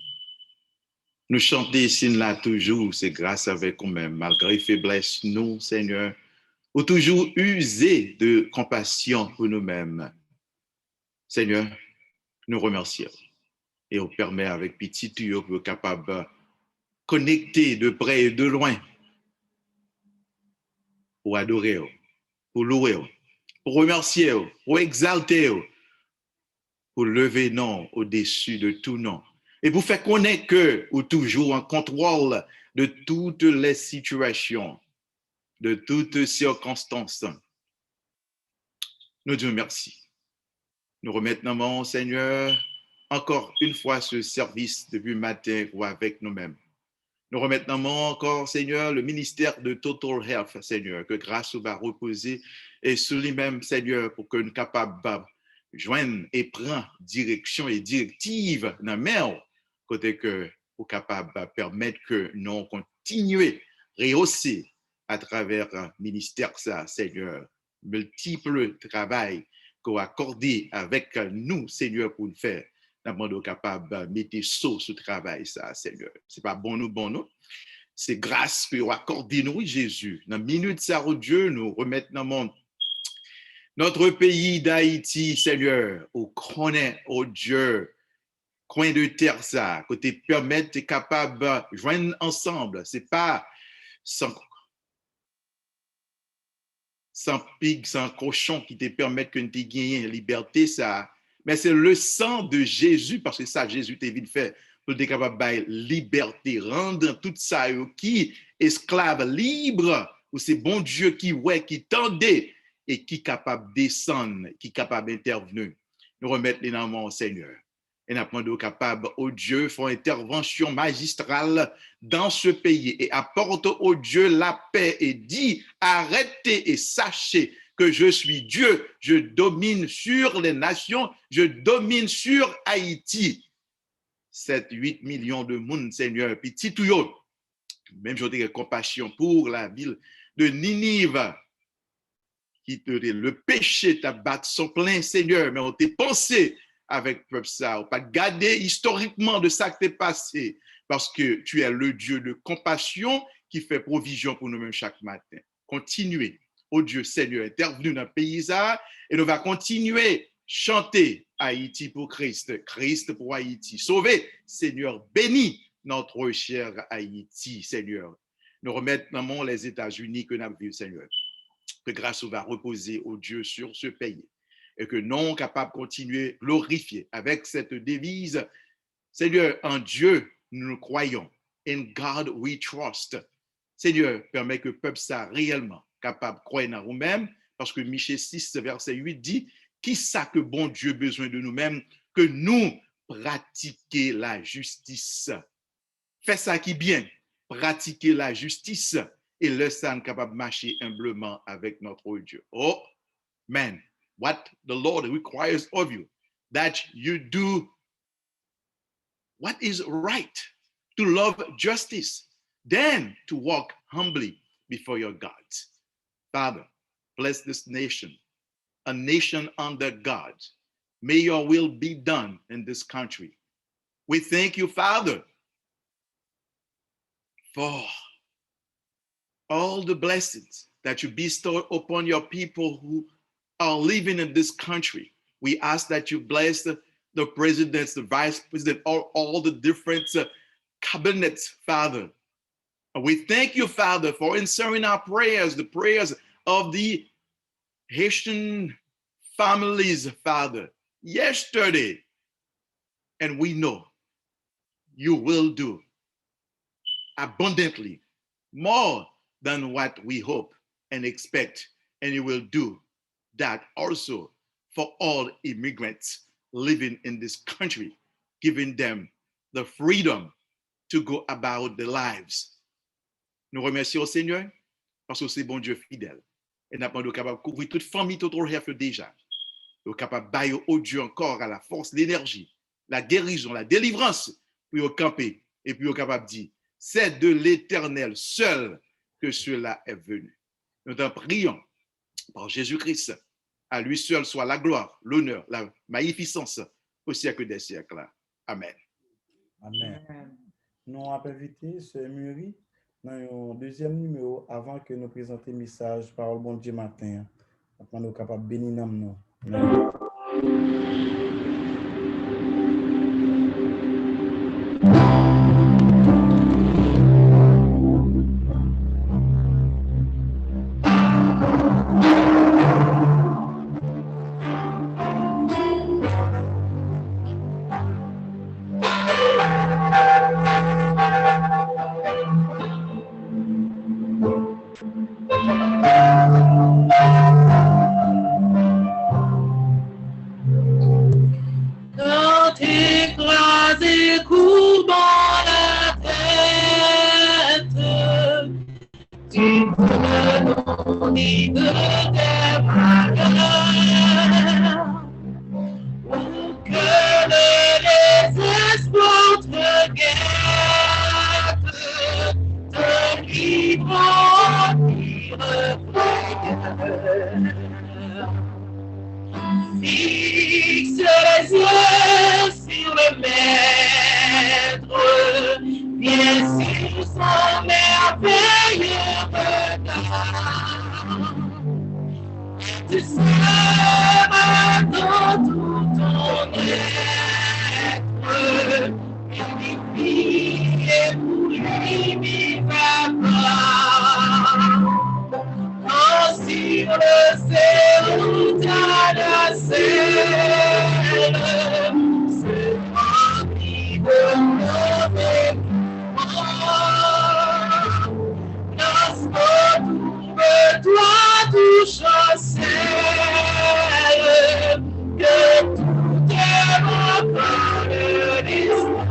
Speaker 3: Nous chanter ici là toujours, c'est grâce avec nous-mêmes, malgré faiblesse, nous, Seigneur, ou toujours user de compassion pour nous-mêmes. Seigneur, nous remercions et on permet avec petit tuyau pour être capable de connecter de près et de loin pour adorer, pour louer, pour remercier, pour exalter, pour lever nom au-dessus de tout nom. Et pour faire connaître que ou toujours en contrôle de toutes les situations, de toutes circonstances. Nous disons merci. Nous remettons, Seigneur, encore une fois ce service depuis le matin ou avec nous-mêmes. Nous remettons encore, Seigneur, le ministère de Total Health, Seigneur, que grâce va reposer et sur lui-même, Seigneur, pour que nous soyons capables de joindre et prendre direction et directive dans la mer, côté que nous capables de permettre que nous continuions à rehausser à travers le ministère, ça, Seigneur, multiples travail qu'on a accordé avec nous, Seigneur, pour le faire. Nous sommes capables de mettre saut sur le travail, ça, Seigneur. Ce n'est pas bon nous. C'est grâce que vous accordez nous, Jésus. Dans la minute, ça, Dieu, nous remettons dans le monde. Notre pays d'Haïti, Seigneur, au connaît, oh Dieu, coin de terre, ça, côté permettre, capable de joindre ensemble. Ce n'est pas sans pig, sans cochon qui te permettent que tu gagnes la liberté, ça. Mais c'est le sang de Jésus, parce que ça, Jésus t'a vite fait, pour être capable de liberté, rendre tout ça qui esclave libre, ou c'est bon Dieu qui tendait et qui est capable de descendre, qui est capable d'intervenir. Nous remettons les noms au Seigneur. Et nous demandons capable au Dieu faire intervention magistrale dans ce pays et apporte au Dieu la paix et dit arrêtez et sachez que je suis Dieu, je domine sur les nations, je domine sur Haïti. 7-8 millions de monde, Seigneur, petit tuyau. Même j'ai compassion pour la ville de Ninive, qui le péché t'a battu son plein, Seigneur, mais on t'a pensé avec le peuple ça, on pas garder historiquement de ça qui t'est passé, parce que tu es le Dieu de compassion qui fait provision pour nous-mêmes chaque matin. Continuez. Oh Dieu Seigneur, intervenu dans le pays et nous va continuer chanter Haïti pour Christ, Christ pour Haïti. Sauver, Seigneur, bénis notre cher Haïti, Seigneur. Nous remettons les États-Unis que nous avons vus, Seigneur. Que grâce va reposer au Dieu sur ce pays et que non capable de continuer à glorifier avec cette devise, Seigneur, en Dieu, nous croyons. In God we trust. Seigneur, permet que le peuple soit réellement capable de croire en nous-mêmes, parce que Michée 6, verset 8 dit, qui ça que bon Dieu besoin de nous-mêmes, que nous pratiquer la justice. Fais ça qui bien, pratiquer la justice, et le sang capable de marcher humblement avec notre Dieu. Oh,
Speaker 8: man, what the Lord requires of you, that you do what is right, to love justice, then to walk humbly before your God. Father, bless this nation, a nation under God. May your will be done in this country. We thank you, Father, for all the blessings that you bestow upon your people who are living in this country. We ask that you bless the presidents, the vice president, all the different cabinets, Father. And we thank you, Father, for answering our prayers, the prayers of the Haitian families, Father, yesterday. And we know you will do abundantly more than what we hope and expect. And you will do that also for all immigrants living in this country, giving them the freedom to go about their lives. Nous remercions au Seigneur parce que c'est bon Dieu fidèle. Et nous sommes capables de couvrir toute famille, tout le rêve déjà. Nous sommes capables de bailler au Dieu encore à la force, l'énergie, la guérison, la délivrance pour camper. Et puis nous sommes capables de dire, c'est de l'Éternel seul que cela est venu. Nous t'en prions par Jésus-Christ. À lui seul soit la gloire, l'honneur, la magnificence au siècle des siècles. Amen.
Speaker 1: Amen. Nous avons invité ce Muri dans un deuxième numéro avant que nous présenter le message Parole bon Dieu matin. Après, nous sommes capables de bénir nous.
Speaker 5: Quand écrasé, courbant la tête, tu te nourris de tes malheurs, pour que le désespoir te guette, te livrant pire frayeur. Fixe les yeux sur le Maître, bien sur son merveilleux regard. Tu seras dans tout ton être, unifié pour lui vivre. Sur le ciel, t'as la selle, se remplit de mauvais pouvoirs. Lorsqu'on trouve-toi touche au ciel, que tout est encore le destin.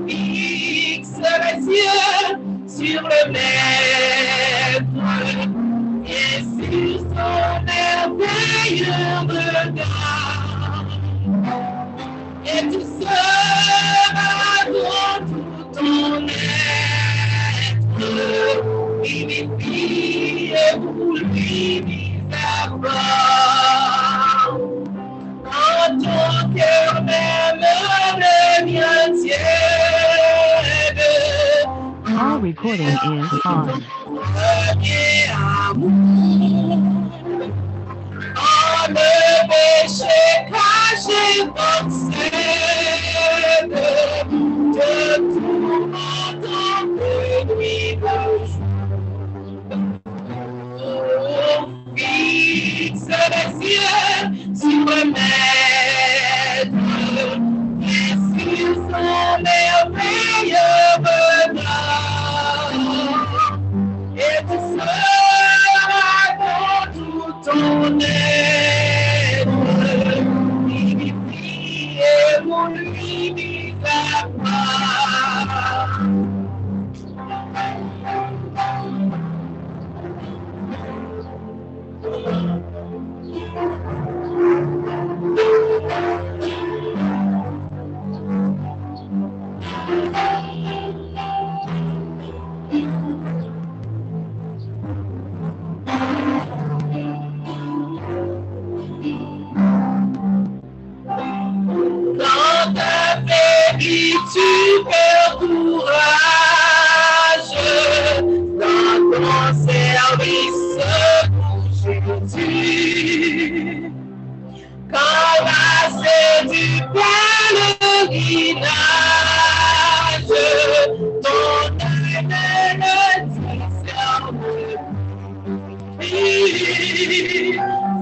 Speaker 5: Fixe les yeux sur le Maître et sur son merveilleux regard. Et tu seras dans tout ton être, unifié pour lui misérable. Quand ton cœur même devient tiède,
Speaker 9: all recording is on.
Speaker 5: Premier amour, en le péché caché t'obsède, te tourmentant de nuit de jour. Fixe les yeux sur le Maître et sur son merveilleux regard. Et tu seras dans tout ton être, unifié pour lui misérable.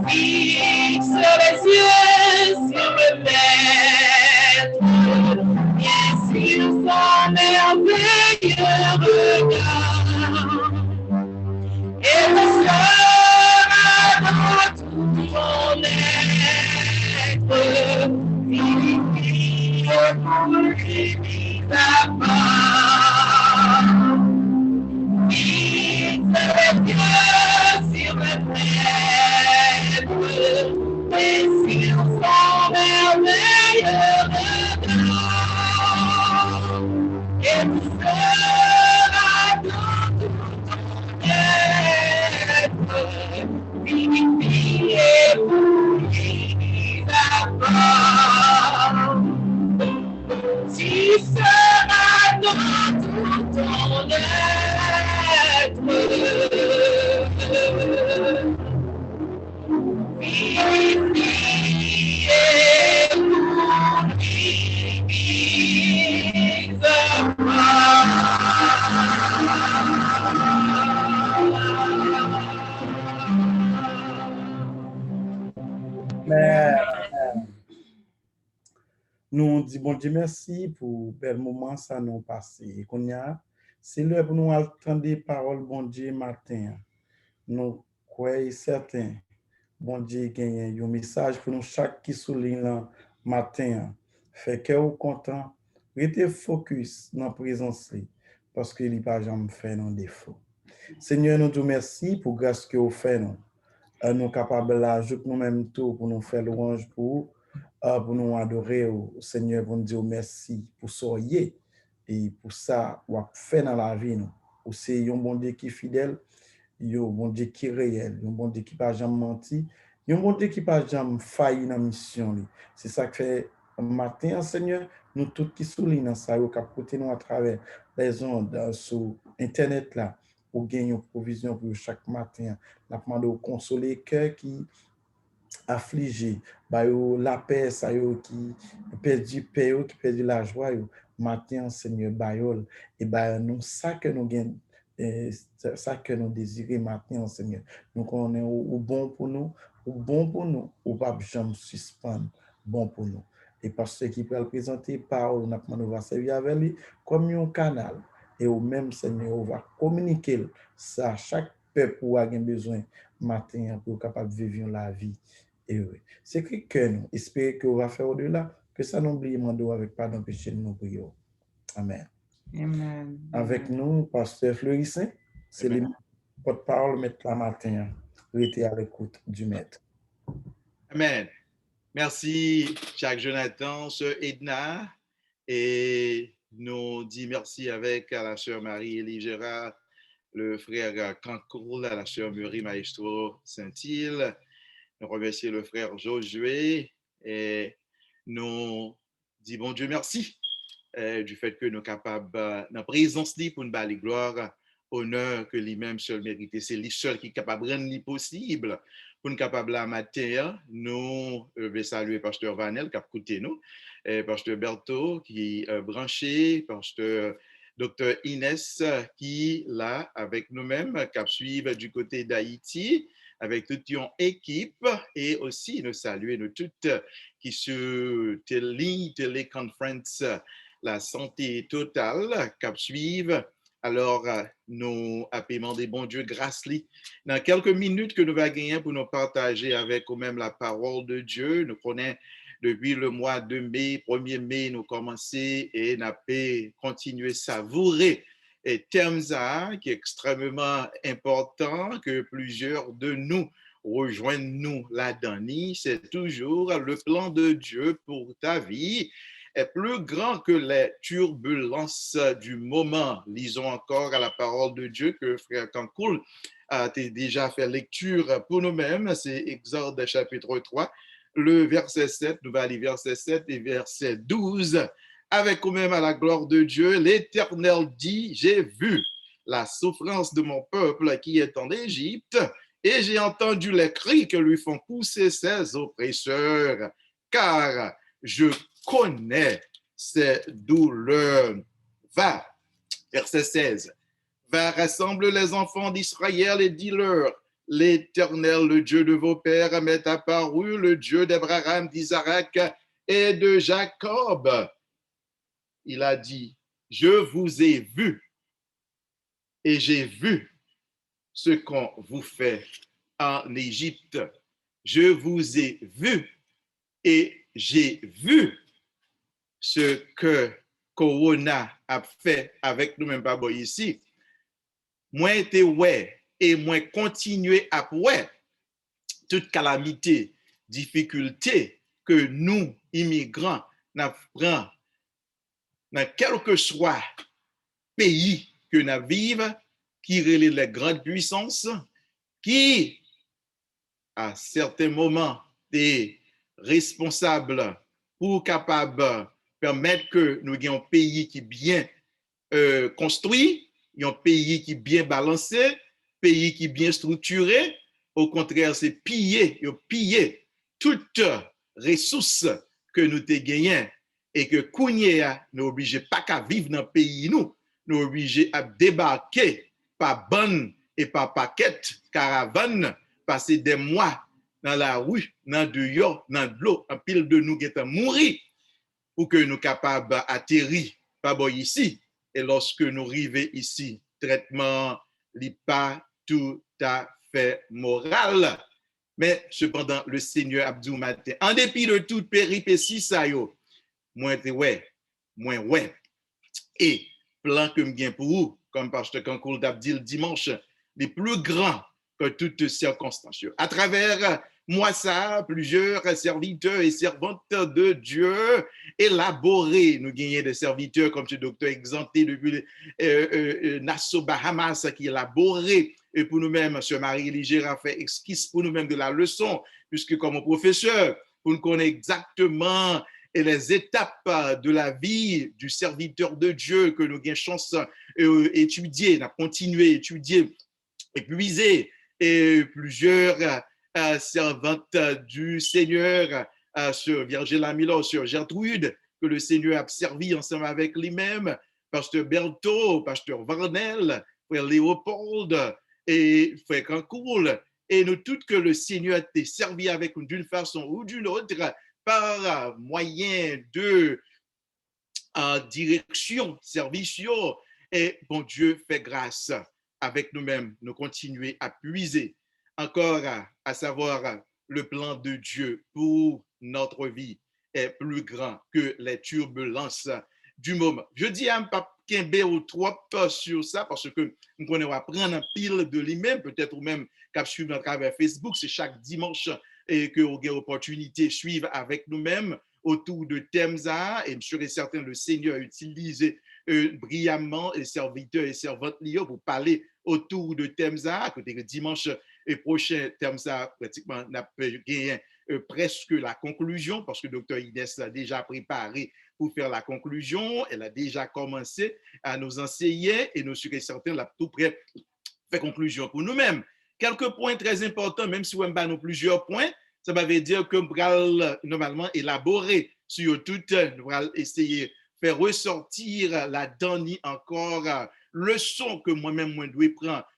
Speaker 5: Fixe les yeux sur le maître, et sur son merveilleux regard, et tu seras dans tout ton être, vivre pour lui ta part. Fixe les yeux sur le maître, et sur son merveilleux regard, et tu seras dans tout ton être, vivifié pour lui d'abord. Tu seras dans tout ton être, vivifié pour lui
Speaker 1: Amen. Nous disons bon Dieu merci pour bel moment ça nous passé. Et qu'on y a, c'est l'heure pour nous entendre des paroles bon Dieu matin. Nous croyons certains, bon Dieu gagne un message pour nous chaque qui souligne là matin. Fait que vous content, restez focus dans la présence li, parce que il pas jamais fait non défaut. Seigneur, nous te merci pour grâce que vous faites nous. Nous capables là, nous-mêmes tout pour nous faire louange pour nous adorer au Seigneur, pour nous dire merci pour soyez et pour ça, vous fait dans la vie nous. C'est un bon Dieu qui est fidèle, un bon Dieu qui est réel, un bon Dieu qui n'a jamais menti, un bon Dieu qui n'a jamais failli dans la mission. C'est ça que fait matin, Seigneur, nous tous qui soulignent ça, nous capotons nous à travers les ondes sur Internet là, pour gagner une provision pour chaque matin. Nous demandons de consoler les cœurs qui affligés, la paix, ça qui perdu paix, qui perdu la joie, matin, Seigneur, bayol, et nous, ça que nous gagnons, ça que nous désirons matin, Seigneur. Nous connaissons au bon pour nous, ou pas jamais suspendre, bon pour nous. Et parce que qui peut le présenter, parole, nous va servir avec lui comme un canal. Et au même, Seigneur, on va communiquer ça à chaque peuple où a besoin matin pour capable de vivre la vie. Et oui, c'est que nous espérons qu'on va faire au-delà, que ça n'oublie pas avec pardon péché de nos prières. Amen.
Speaker 7: Amen.
Speaker 1: Avec nous, pasteur Fleurissin, c'est le porte-parole maître la matin. Restez à l'écoute du maître.
Speaker 8: Amen. Merci, Jacques Jonathan, sœur Edna, et nous disons merci avec à la sœur Marie-Élie Gérard, le frère Cancourt, la sœur Murray Maestro Saint-Île. Nous remercions le frère Josué et nous disons bon Dieu merci du fait que nous sommes capables, dans présence de pour nous bâtir gloire, honneur que lui-même seul mérite. C'est lui seul qui est capable de rendre possible pour nous capables à matin. Nous voulons saluer pasteur Vanel qui a écouté nous, pasteur Berthaud qui est branché, pasteur docteur Inès qui là avec nous-mêmes, qui suivent du côté d'Haïti, avec toute une équipe, et aussi nous saluer nous toutes qui sur téléconférence la santé totale qui suivent. Alors, nous appelons des bons dieux grâce. Dans quelques minutes que nous allons gagner pour nous partager avec nous-mêmes la parole de Dieu, nous connaissons depuis le mois de mai, 1er mai, nous commençons et nous avons continué à savourer et thème qui est extrêmement important que plusieurs de nous rejoignent nous là-dedans. C'est toujours le plan de Dieu pour ta vie est plus grand que les turbulences du moment. Lisons encore à la parole de Dieu que frère Cancourt a déjà fait lecture pour nous-mêmes. C'est Exode chapitre 3, le verset 7, nous allons aller verset 7 et verset 12. Avec nous-mêmes à la gloire de Dieu, l'Éternel dit, j'ai vu la souffrance de mon peuple qui est en Égypte et j'ai entendu les cris que lui font pousser ses oppresseurs, car je connais ses douleurs. Va, verset 16, va rassemble les enfants d'Israël et dis-leur, l'Éternel, le Dieu de vos pères, m'est apparu, le Dieu d'Abraham, d'Isaac et de Jacob. Il a dit, je vous ai vu et j'ai vu ce qu'on vous fait en Égypte. Je vous ai vu et j'ai vu ce que Corona a fait avec nous-mêmes pas ici. Moi été ouais et moi continuer à ouais toute calamité, difficulté que nous immigrants n'apprenons dans quel que soit pays que nous vivons, qui relève les grandes puissances, qui à certains moments est responsable pour capable permettre que nous ayons un pays qui est bien construit, un pays qui est bien balancé, pays qui est bien structuré. Au contraire, c'est piller toutes ressources que nous te gagnons et que Kounia nous obligé pas qu'à vivre dans le pays nous obligé à débarquer par bonne et par paquet caravane, passer des mois dans la rue, dans dehors, dans de l'eau, en pile de nous qui sont mourir pour que nous capables d'atterrir par ici. Et lorsque nous arrivons ici, traitement n'est pas tout à fait moral. Mais cependant, le Seigneur Abdou Matin, en dépit de toute péripétie, ça y est, moi ouais. Et plan que me gagne pour vous, comme pasteur Kankoul d'Abdil dimanche, les plus grands que toutes circonstances. À travers moi ça, plusieurs serviteurs et servantes de Dieu élaborés. Nous gagnons des serviteurs comme ce docteur exempté depuis Nassau Bahamas qui élaboré et pour nous-mêmes, M. Marie-Ligère a fait esquisse pour nous-mêmes de la leçon, puisque comme professeur, pour nous connaître exactement les étapes de la vie du serviteur de Dieu que nous avons chance d'étudier, de continuer à étudier, épuiser, et plusieurs servantes du Seigneur, sur Virgile Milo, sur Gertrude, que le Seigneur a servi ensemble avec lui-même, pasteur Berthaud, pasteur Varnel, frère Léopold et frère Cancoul, et nous toutes que le Seigneur a servi avec nous d'une façon ou d'une autre, par moyen de direction, service, et bon Dieu fait grâce avec nous-mêmes, nous continuer à puiser encore à savoir le plan de Dieu pour notre vie est plus grand que les turbulences du moment. Je dis à Mme Kembe ou trop sur ça parce que nous connaissons apprendre un pile de lui-même, peut-être ou même qu'à suivre à travers Facebook, c'est chaque dimanche et que vous avez l'opportunité de suivre avec nous-mêmes autour de thèmes et je suis certain le Seigneur a utilisé brillamment les serviteurs et servantes liées pour parler autour de thèmes côté le dimanche prochain thèmes pratiquement n'a pas gagné presque la conclusion parce que Dr. Inès a déjà préparé pour faire la conclusion, elle a déjà commencé à nous enseigner et nous sommes certains là tout près faire conclusion pour nous-mêmes. Quelques points très importants, même si on va nous plusieurs points, ça veut dire que nous allons normalement élaborer sur tout, nous allons essayer de faire ressortir la dernière encore leçon que moi-même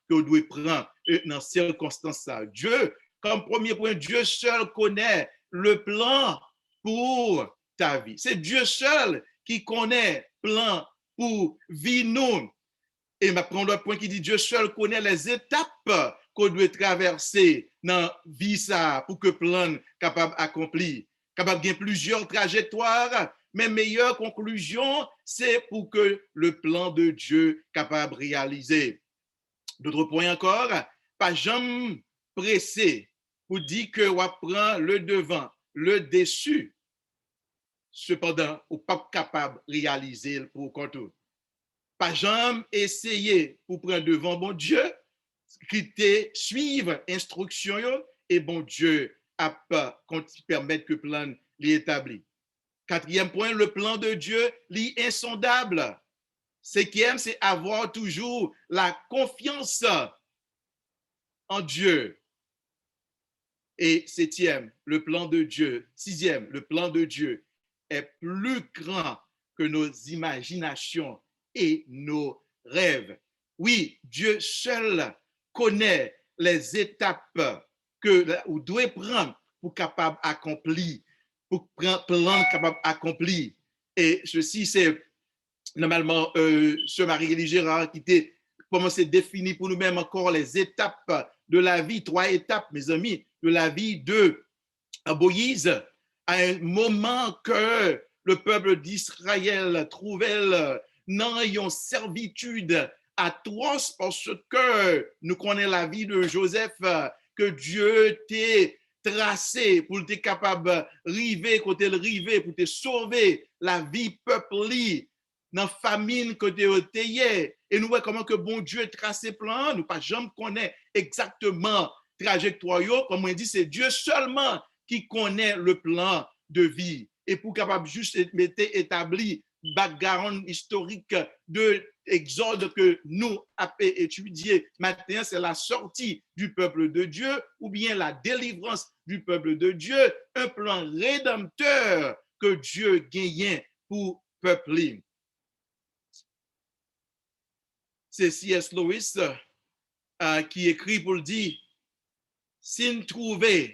Speaker 8: je dois prendre dans ces circonstances. Dieu, comme premier point, Dieu seul connaît le plan pour ta vie. C'est Dieu seul qui connaît le plan pour vivre nous. Et je prends le point qui dit Dieu seul connaît les étapes qu'on doit traverser dans la vie ça pour que le plan capable d'accomplir. Capable de gagner plusieurs trajectoires, mais meilleure conclusion, c'est pour que le plan de Dieu capable de réaliser. D'autres points encore, pas jamais pressé pour dire que on prend le devant, le dessus. Cependant, on n'est pas capable de réaliser pour contour. Pas jamais essayer pour prendre devant bon Dieu, qui te suivre instruction et bon Dieu a pas permettre que le plan l'établit. Quatrième point, le plan de Dieu est insondable. Cinquième, c'est avoir toujours la confiance en Dieu. Et septième, le plan de Dieu. Sixième, le plan de Dieu est plus grand que nos imaginations et nos rêves. Oui, Dieu seul connaît les étapes que vous devez prendre pour capable accomplir, pour prendre plan capable accomplir. Et ceci, c'est normalement ce Marie-Élie Gérard qui était commencé à définir pour nous-mêmes encore les étapes de la vie, 3 étapes, mes amis, de la vie de Moïse, à un moment que le peuple d'Israël trouvait dans une servitude atroce parce que nous connaissons la vie de Joseph que Dieu t'a tracé pour être capable de river, côté le river, pour te sauver la vie peuple dans la famine que tu es. Et nous voyons comment que bon Dieu tracé plan, nous pas jamais connaît exactement trajectoire, comme on dit, c'est Dieu seulement qui connaît le plan de vie. Et pour capable juste établir background historique de Exode que nous avons étudié maintenant, c'est la sortie du peuple de Dieu ou bien la délivrance du peuple de Dieu, un plan rédempteur que Dieu gagne pour le peuple. C'est C.S. Lewis qui écrit pour le dire, si nous trouvons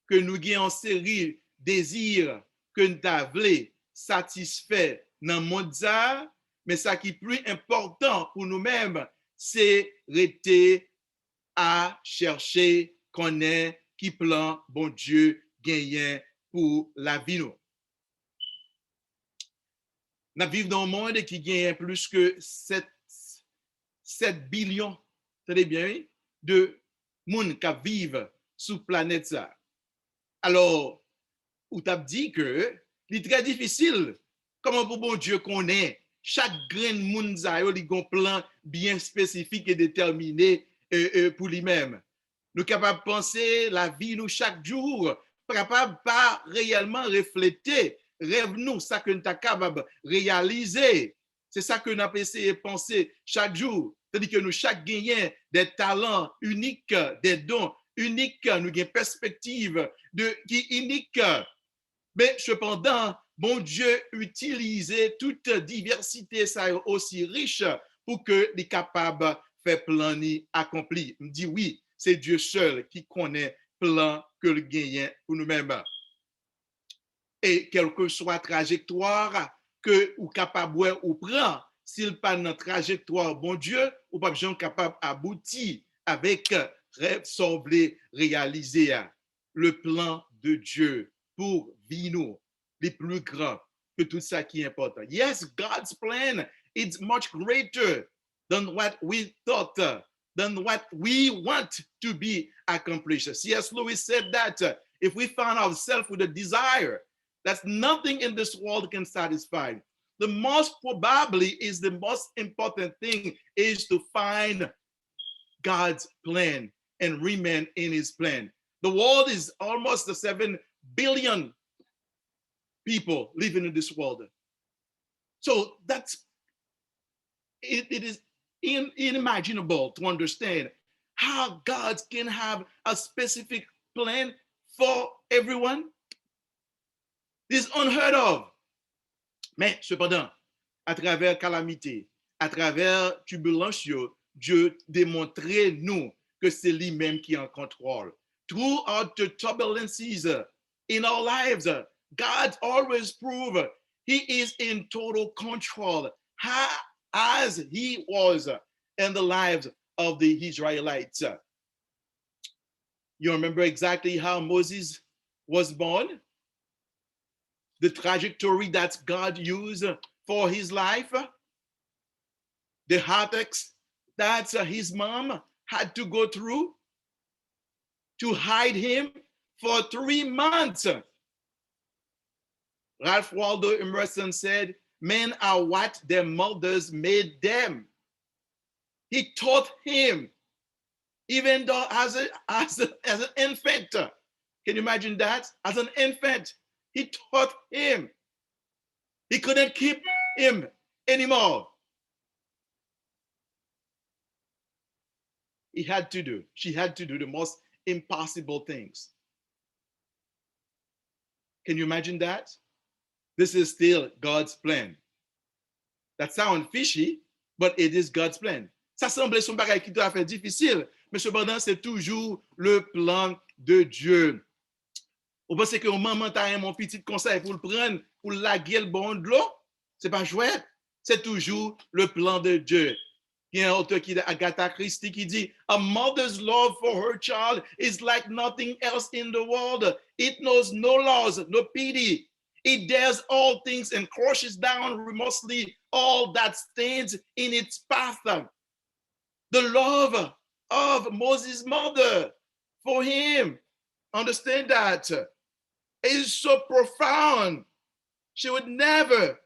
Speaker 8: que nous avons une série désirs que nous avons satisfaits dans le monde, mais ça qui est plus important pour nous-mêmes, c'est rester à chercher, connaître qui plan bon Dieu gagne pour la vie. Nous vivons dans un monde qui gagne plus que 7 billions, très bien, de monde qui vivent sur la planète. Ça. Alors, on t'a dit que c'est très difficile. Comment pour bon Dieu connaît chaque grain de monde, il y a un plan bien spécifique et déterminé pour lui-même. Nous sommes capables de penser la vie nous chaque jour, capable pas réellement refléter rêve nous, ça que nous sommes capables de réaliser. C'est ça que nous avons essayé de penser chaque jour. C'est-à-dire que nous chaque gagnons des talents uniques, des dons uniques, nous avons une perspective qui est unique. Mais cependant, bon Dieu utilisait toute diversité ça aussi riche pour que les capables de faire plan accompli. Je me dis oui, c'est Dieu seul qui connaît plan que le gagne pour nous-mêmes. Et quelle que soit la trajectoire que ou capable ou prend, s'il pas notre trajectoire, bon Dieu, ou pas besoin capable d'aboutir avec rêve semblé réaliser le plan de Dieu pour vivre les plus grands que tout ça qui est important. Yes, God's plan is much greater than what we thought, than what we want to be accomplished. C.S. Lewis said that if we find ourselves with a desire that nothing in this world can satisfy, the most probably is the most important thing is to find God's plan and remain in his plan. The world is almost 7 billion people living in this world. So that's, it is unimaginable to understand how God can have a specific plan for everyone. It's unheard of. Mais cependant, à travers calamité, à travers turbulence, Dieu démontrait nous que c'est lui-même qui est en contrôle. Throughout the turbulences in our lives, God always proved he is in total control, as he was in the lives of the Israelites. You remember exactly how Moses was born? The trajectory that God used for his life? The heartaches that his mom had to go through to hide him for 3 months. Ralph Waldo Emerson said, men are what their mothers made them. He taught him, even though as an infant. Can you imagine that? As an infant, he taught him. He couldn't keep him anymore. She had to do the most impossible things. Can you imagine that? This is still God's plan. That sounds fishy, but it is God's plan. Ça semblait son bagage qui doit faire difficile, mais cependant, c'est toujours le plan de Dieu. Vous pensez que maman t'a mon petit conseil pour le prendre, pour laguer le bon de l'eau? C'est pas chouette. C'est toujours le plan de Dieu. Il y a un auteur qui dit, Agatha Christie, qui dit, a mother's love for her child is like nothing else in the world. It knows no laws, no pity. It dares all things and crushes down remorselessly all that stands in its path. The love of Moses' mother for him, understand that, is so profound. She would never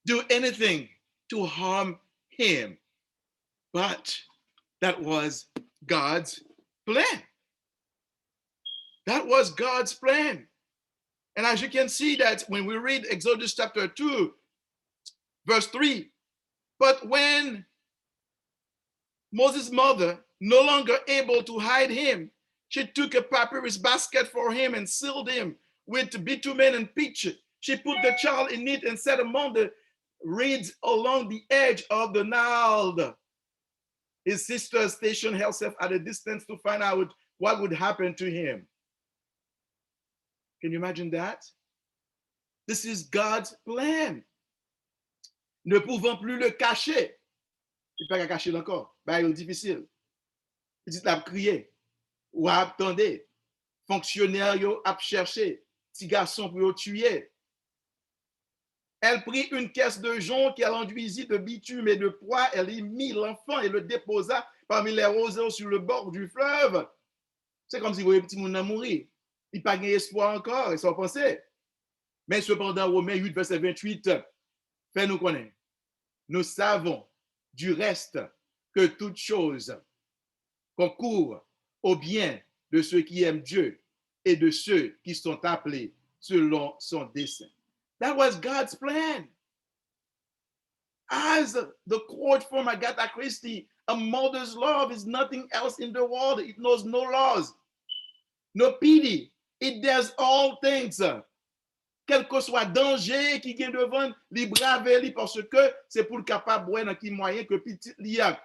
Speaker 8: do anything to harm him. But that was God's plan. That was God's plan. And as you can see that when we read Exodus chapter 2, verse 3, but when Moses' mother no longer able to hide him, she took a papyrus basket for him and sealed him with bitumen and pitch. She put the child in it and set among the reeds along the edge of the Nile. His sister stationed herself at a distance to find out what would happen to him. Can you imagine that? This is God's plan. Ne pouvant plus le cacher, il ne peut pas cacher encore, bah, il est difficile. Il dit, a crié, ou a attendé, fonctionnaire yo a cherché, petit garçon pour le tuer. Elle prit une caisse de jonc qu'elle enduisit de bitume et de pois, elle y mit l'enfant et le déposa parmi les roseaux sur le bord du fleuve. C'est comme si vous voyez petit monde mourir. Il n'y a pas d'espoir encore, ils sont pensés. Mais cependant, Romains 8, verset 28, fait nous connaître. Nous savons du reste que toute chose concourt au bien de ceux qui aiment Dieu et de ceux qui sont appelés selon son dessein. That was God's plan. As the quote from Agatha Christie, a mother's love is nothing else in the world. It knows no laws, no pity. It does all things. Quel que soit danger qui vient devant, li brave li parce que c'est pour le capable dans qui moyen que petit li a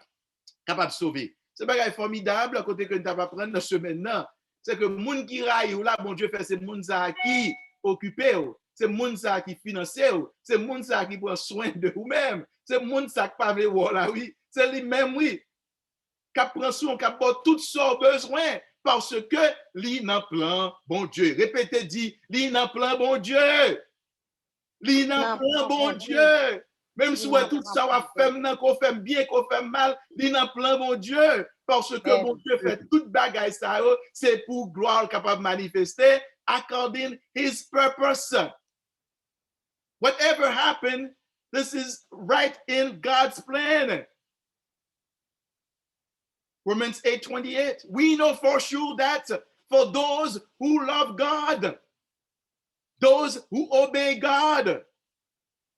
Speaker 8: capable de sauver. C'est pas formidable à côté que nous t'as pas prendre dans ce maintenant. C'est que moun qui raille ou là bon Dieu fait c'est moun ça qui occupé, c'est moun ça qui finance, c'est moun ça qui prend soin de vous-même, c'est moun ça qui pas veut là oui, c'est lui même oui. Qui prend soin, qui a tout son besoin. Parce que li nan plan bon Dieu. Répétez, dit, li nan plan bon Dieu. Li nan plan bon Dieu. Même si tout ça va faire qu'on fait bien, qu'on fait mal, li nan plan bon Dieu. Parce que bon Dieu fait toute bagaille ça, c'est pour gloire capable de manifester according his purpose. Whatever happened, this is right in God's plan. Romans 8:28. We know for sure that for those who love God, those who obey God,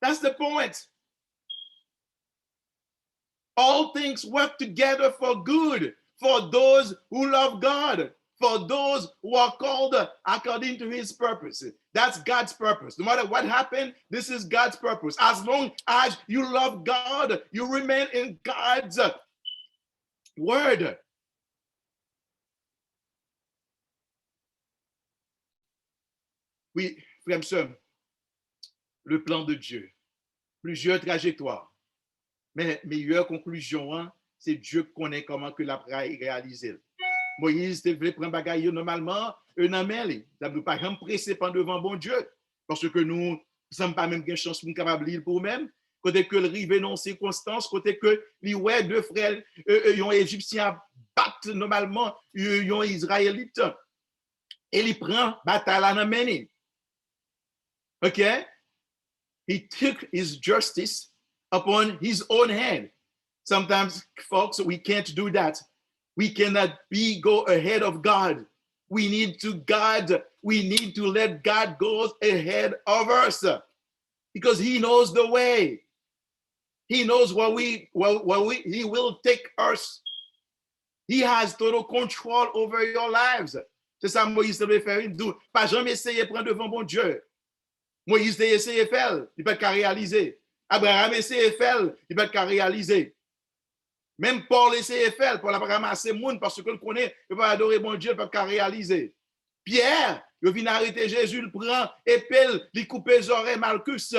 Speaker 8: that's the point. All things work together for good for those who love God, for those who are called according to his purpose. That's God's purpose. No matter what happened, this is God's purpose. As long as you love God, you remain in God's word. Oui, frère et sœurs, le plan de Dieu, plusieurs trajectoires, mais meilleure conclusion, hein, c'est Dieu qui connaît comment que la réaliser. Moïse devait prendre bagaille normalement, un amène, ça ne peut pas pressé pendant devant bon Dieu, parce que nous ne sommes pas même de chance pour nous capables de pour nous-mêmes. Côté que le rive non circonstance, côté que les ouais deux frères, un Égyptien battent normalement, un Israélite, et il prend bataille à l'amener. Okay? He took his justice upon his own hand. Sometimes, folks, we can't do that. We cannot go ahead of God. We need to let God go ahead of us because he knows the way. He knows he will take us. He has total control over your lives. C'est ça Moïse devait faire. Pas jamais essayer de prendre devant bon Dieu. Moïse a essayé de faire, il ne peut pas réaliser. Abraham essayé de faire, il va pas réaliser. Même Paul essayé de faire, Paul a pas ramassé monde parce que le connaît, il va adorer bon Dieu, il pas réaliser. Pierre, il vient arrêter Jésus, il prend épelle, il coupe les oreilles Malchus,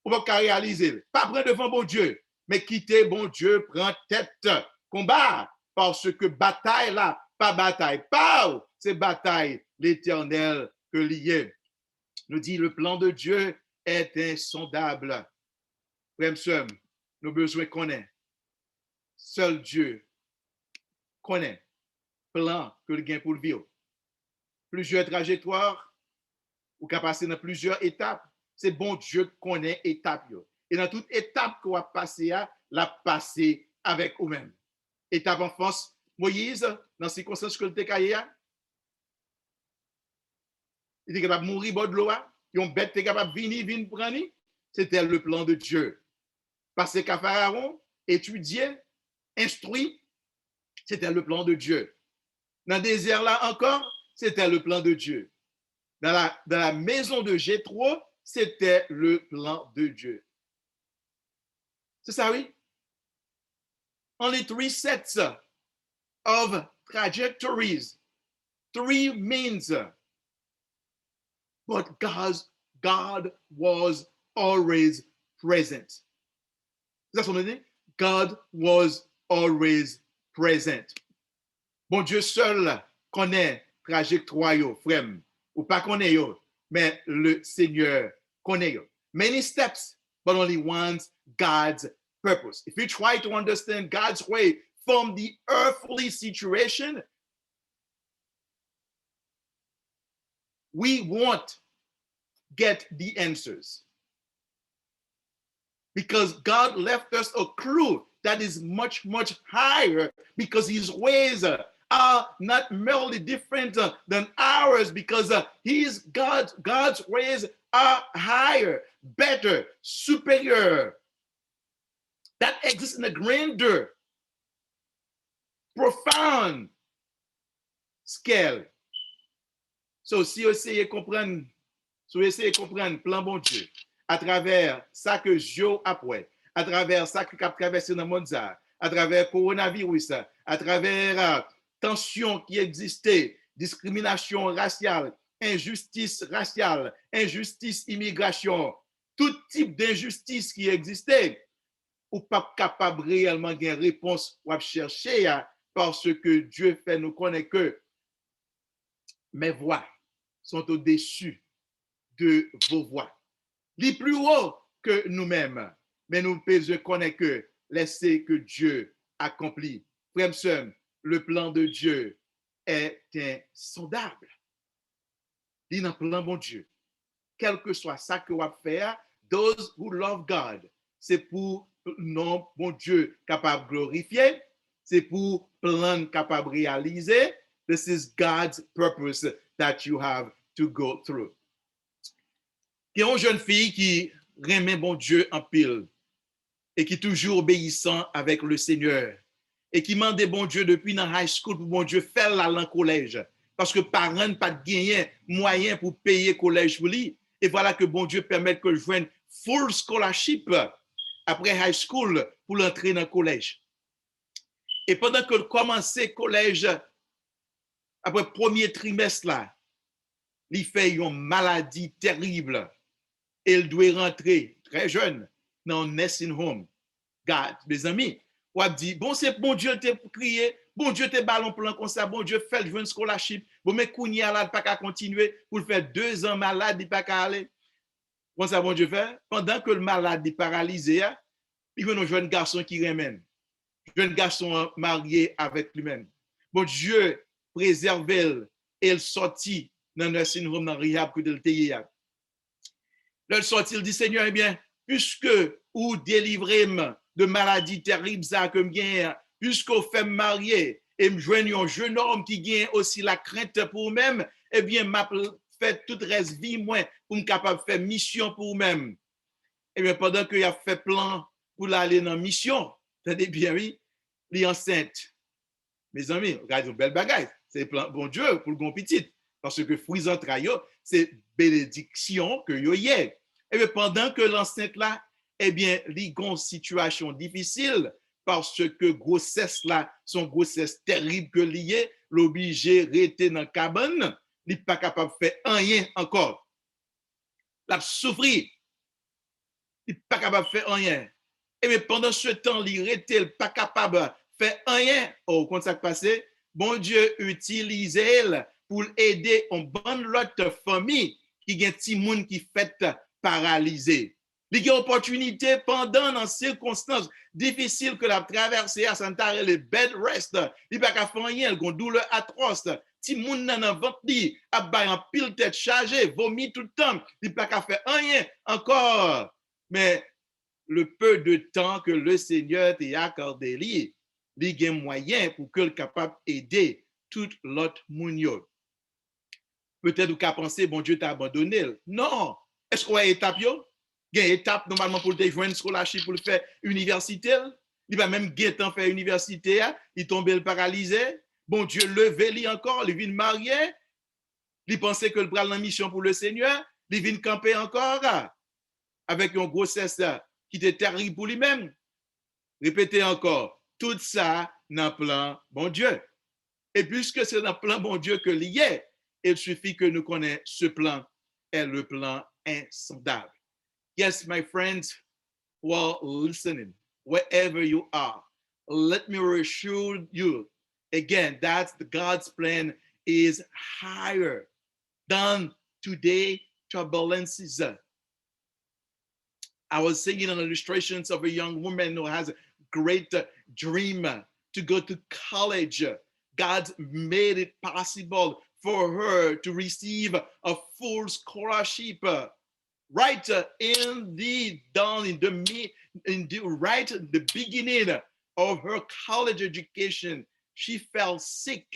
Speaker 8: pour pas réaliser. Pas prendre devant bon Dieu, mais quitter bon Dieu, prend tête, combat, parce que bataille là, pas bataille, pas, c'est bataille l'Éternel que lié. Nous dit le plan de Dieu est insondable. Frère, sœur, nos besoins connaît. Seul Dieu connaît plan que le gain pour le vivre. Plusieurs trajectoires, ou qu'à passer dans plusieurs étapes, c'est bon Dieu qui connaît étape. Et dans toute étape qu'on va passer, la passer avec vous-même. Étape enfance, Moïse, dans les circonstances que le décaillé, il était capable de mourir bord de l'eau, il était capable de venir prendre. C'était le plan de Dieu. Passer qu'à Pharaon, étudier, instruire, c'était le plan de Dieu. Dans le désert là encore, c'était le plan de Dieu. Dans la maison de Jéthro, c'était le plan de Dieu. C'est ça, oui? Only 3 sets of trajectories, 3 means. But God was always present. C'est ça son idée? God was always present. Bon Dieu seul connaît trajectoire yo, frère, ou pas connaît yo, mais le Seigneur connaît yo. Many steps, but only one, God's purpose. If you try to understand God's way from the earthly situation, we won't get the answers. Because God left us a clue that is much, much higher, because his ways are not merely different than ours, because God's ways are higher, better, superior, that exists in a grander, profound scale. So, si vous essayez de comprendre, plan bon Dieu, à travers ça que Joe après, à travers ça que a traversé dans le monde, à travers le coronavirus, à travers tension qui existait, discrimination raciale, injustice raciale, injustice immigration, tout type d'injustice qui existait, ou pas capable réellement de réponse ou à chercher, parce que Dieu fait nous connaître que mes voix sont au-dessus de vos voix. Les plus haut que nous-mêmes, mais nous pouvons connaître que laissez que Dieu accomplit. Frère, sœur, le plan de Dieu est insondable. Il a un plan bon Dieu. Quel que soit ça que vous faire, those who love God, c'est pour non bon Dieu capable de glorifier, c'est pour plan capable de réaliser. This is God's purpose that you have to go through. Il y a une jeune fille qui remet bon Dieu en pile et qui est toujours obéissant avec le Seigneur et qui demande bon Dieu depuis dans high school pour bon Dieu faire la collège parce que parents n'ont pas de gagner moyen pour payer collège pour lui. Et voilà que bon Dieu permet que je joigne full scholarship après high school pour l'entrer dans le collège. Et pendant que commençait collège, après le premier trimestre là, il fait une maladie terrible. Et il doit rentrer très jeune dans un nursing home. God, mes amis, on a dit, bon, c'est bon Dieu t'a crié, bon Dieu t'a ballon plan comme ça, bon Dieu fait une scholarship, bon, mais Kounia là, pas qu'à continuer pour faire 2 ans malade, il pas qu'à aller. Bon, ça, bon Dieu fait, pendant que le malade est paralysé, il y a un jeune garçon qui ramène, jeune garçon marié avec lui-même. Bon Dieu préserve elle et elle sortit dans le nursing home, dans le rehab que de le le sorti, il dit, Seigneur, eh bien, puisque ou délivrez de maladies terribles, ça que gagne, puisque vous faites marier et me joignez un jeune homme qui gagne aussi la crainte pour même, eh bien, m'a fait toute reste vie moins pour me capable de faire mission pour même. Eh bien, pendant qu'il a fait plan pour aller dans mission, attendez bien, oui, il est enceinte. Mes amis, regardez une belle bagaille. C'est plan bon Dieu pour le bon petit. Parce que fruits entrailles, c'est bénédiction que yo y est. Et bien, pendant que l'enceinte là, eh bien, li gon situation difficile parce que grossesse là, son grossesse terrible que lié, l'obligé rester dans cabane, li pas capable de faire rien encore. La souffrir, il pas capable de faire rien. Et mais pendant ce temps, il était pas capable de faire rien. Oh, quand ça passé, bon Dieu utilise elle pour aider une bonne l'autre famille qui a un petit monde qui fait paralysé. Il y a une opportunité pendant dans circonstances difficiles que la traversée à Santa le bed rest. Il pas qu'à faire rien, il a une douleur atroce. Si moun nan nan ventre li, a bay en pile tête chargée, vomi tout le temps, il pas qu'à faire rien encore. Mais le peu de temps que le Seigneur t'a accordé li, il y a moyen pour que le capable d'aider tout l'autre moun yo. Peut-être qu'à penser bon Dieu t'a abandonné. Non, est-ce qu'on a étape yo? Il y a une étape normalement pour te joindre scholarship pour le faire université. Il va même guettant faire université, il tombe le paralysé. Bon Dieu levé lui encore, il vient marier. Il pensait que le bras en mission pour le Seigneur, il vient camper encore avec une grossesse qui était terrible pour lui-même. Répétez encore, tout ça dans le plan bon Dieu. Et puisque c'est dans le plan bon Dieu que l'il est, il suffit que nous connaissions ce plan est le plan insondable. Yes, my friends who are listening, wherever you are, let me reassure you again that God's plan is higher than today's turbulences. I was seeing an illustration of a young woman who has a great dream to go to college. God made it possible for her to receive a full scholarship. Right in the beginning of her college education, she fell sick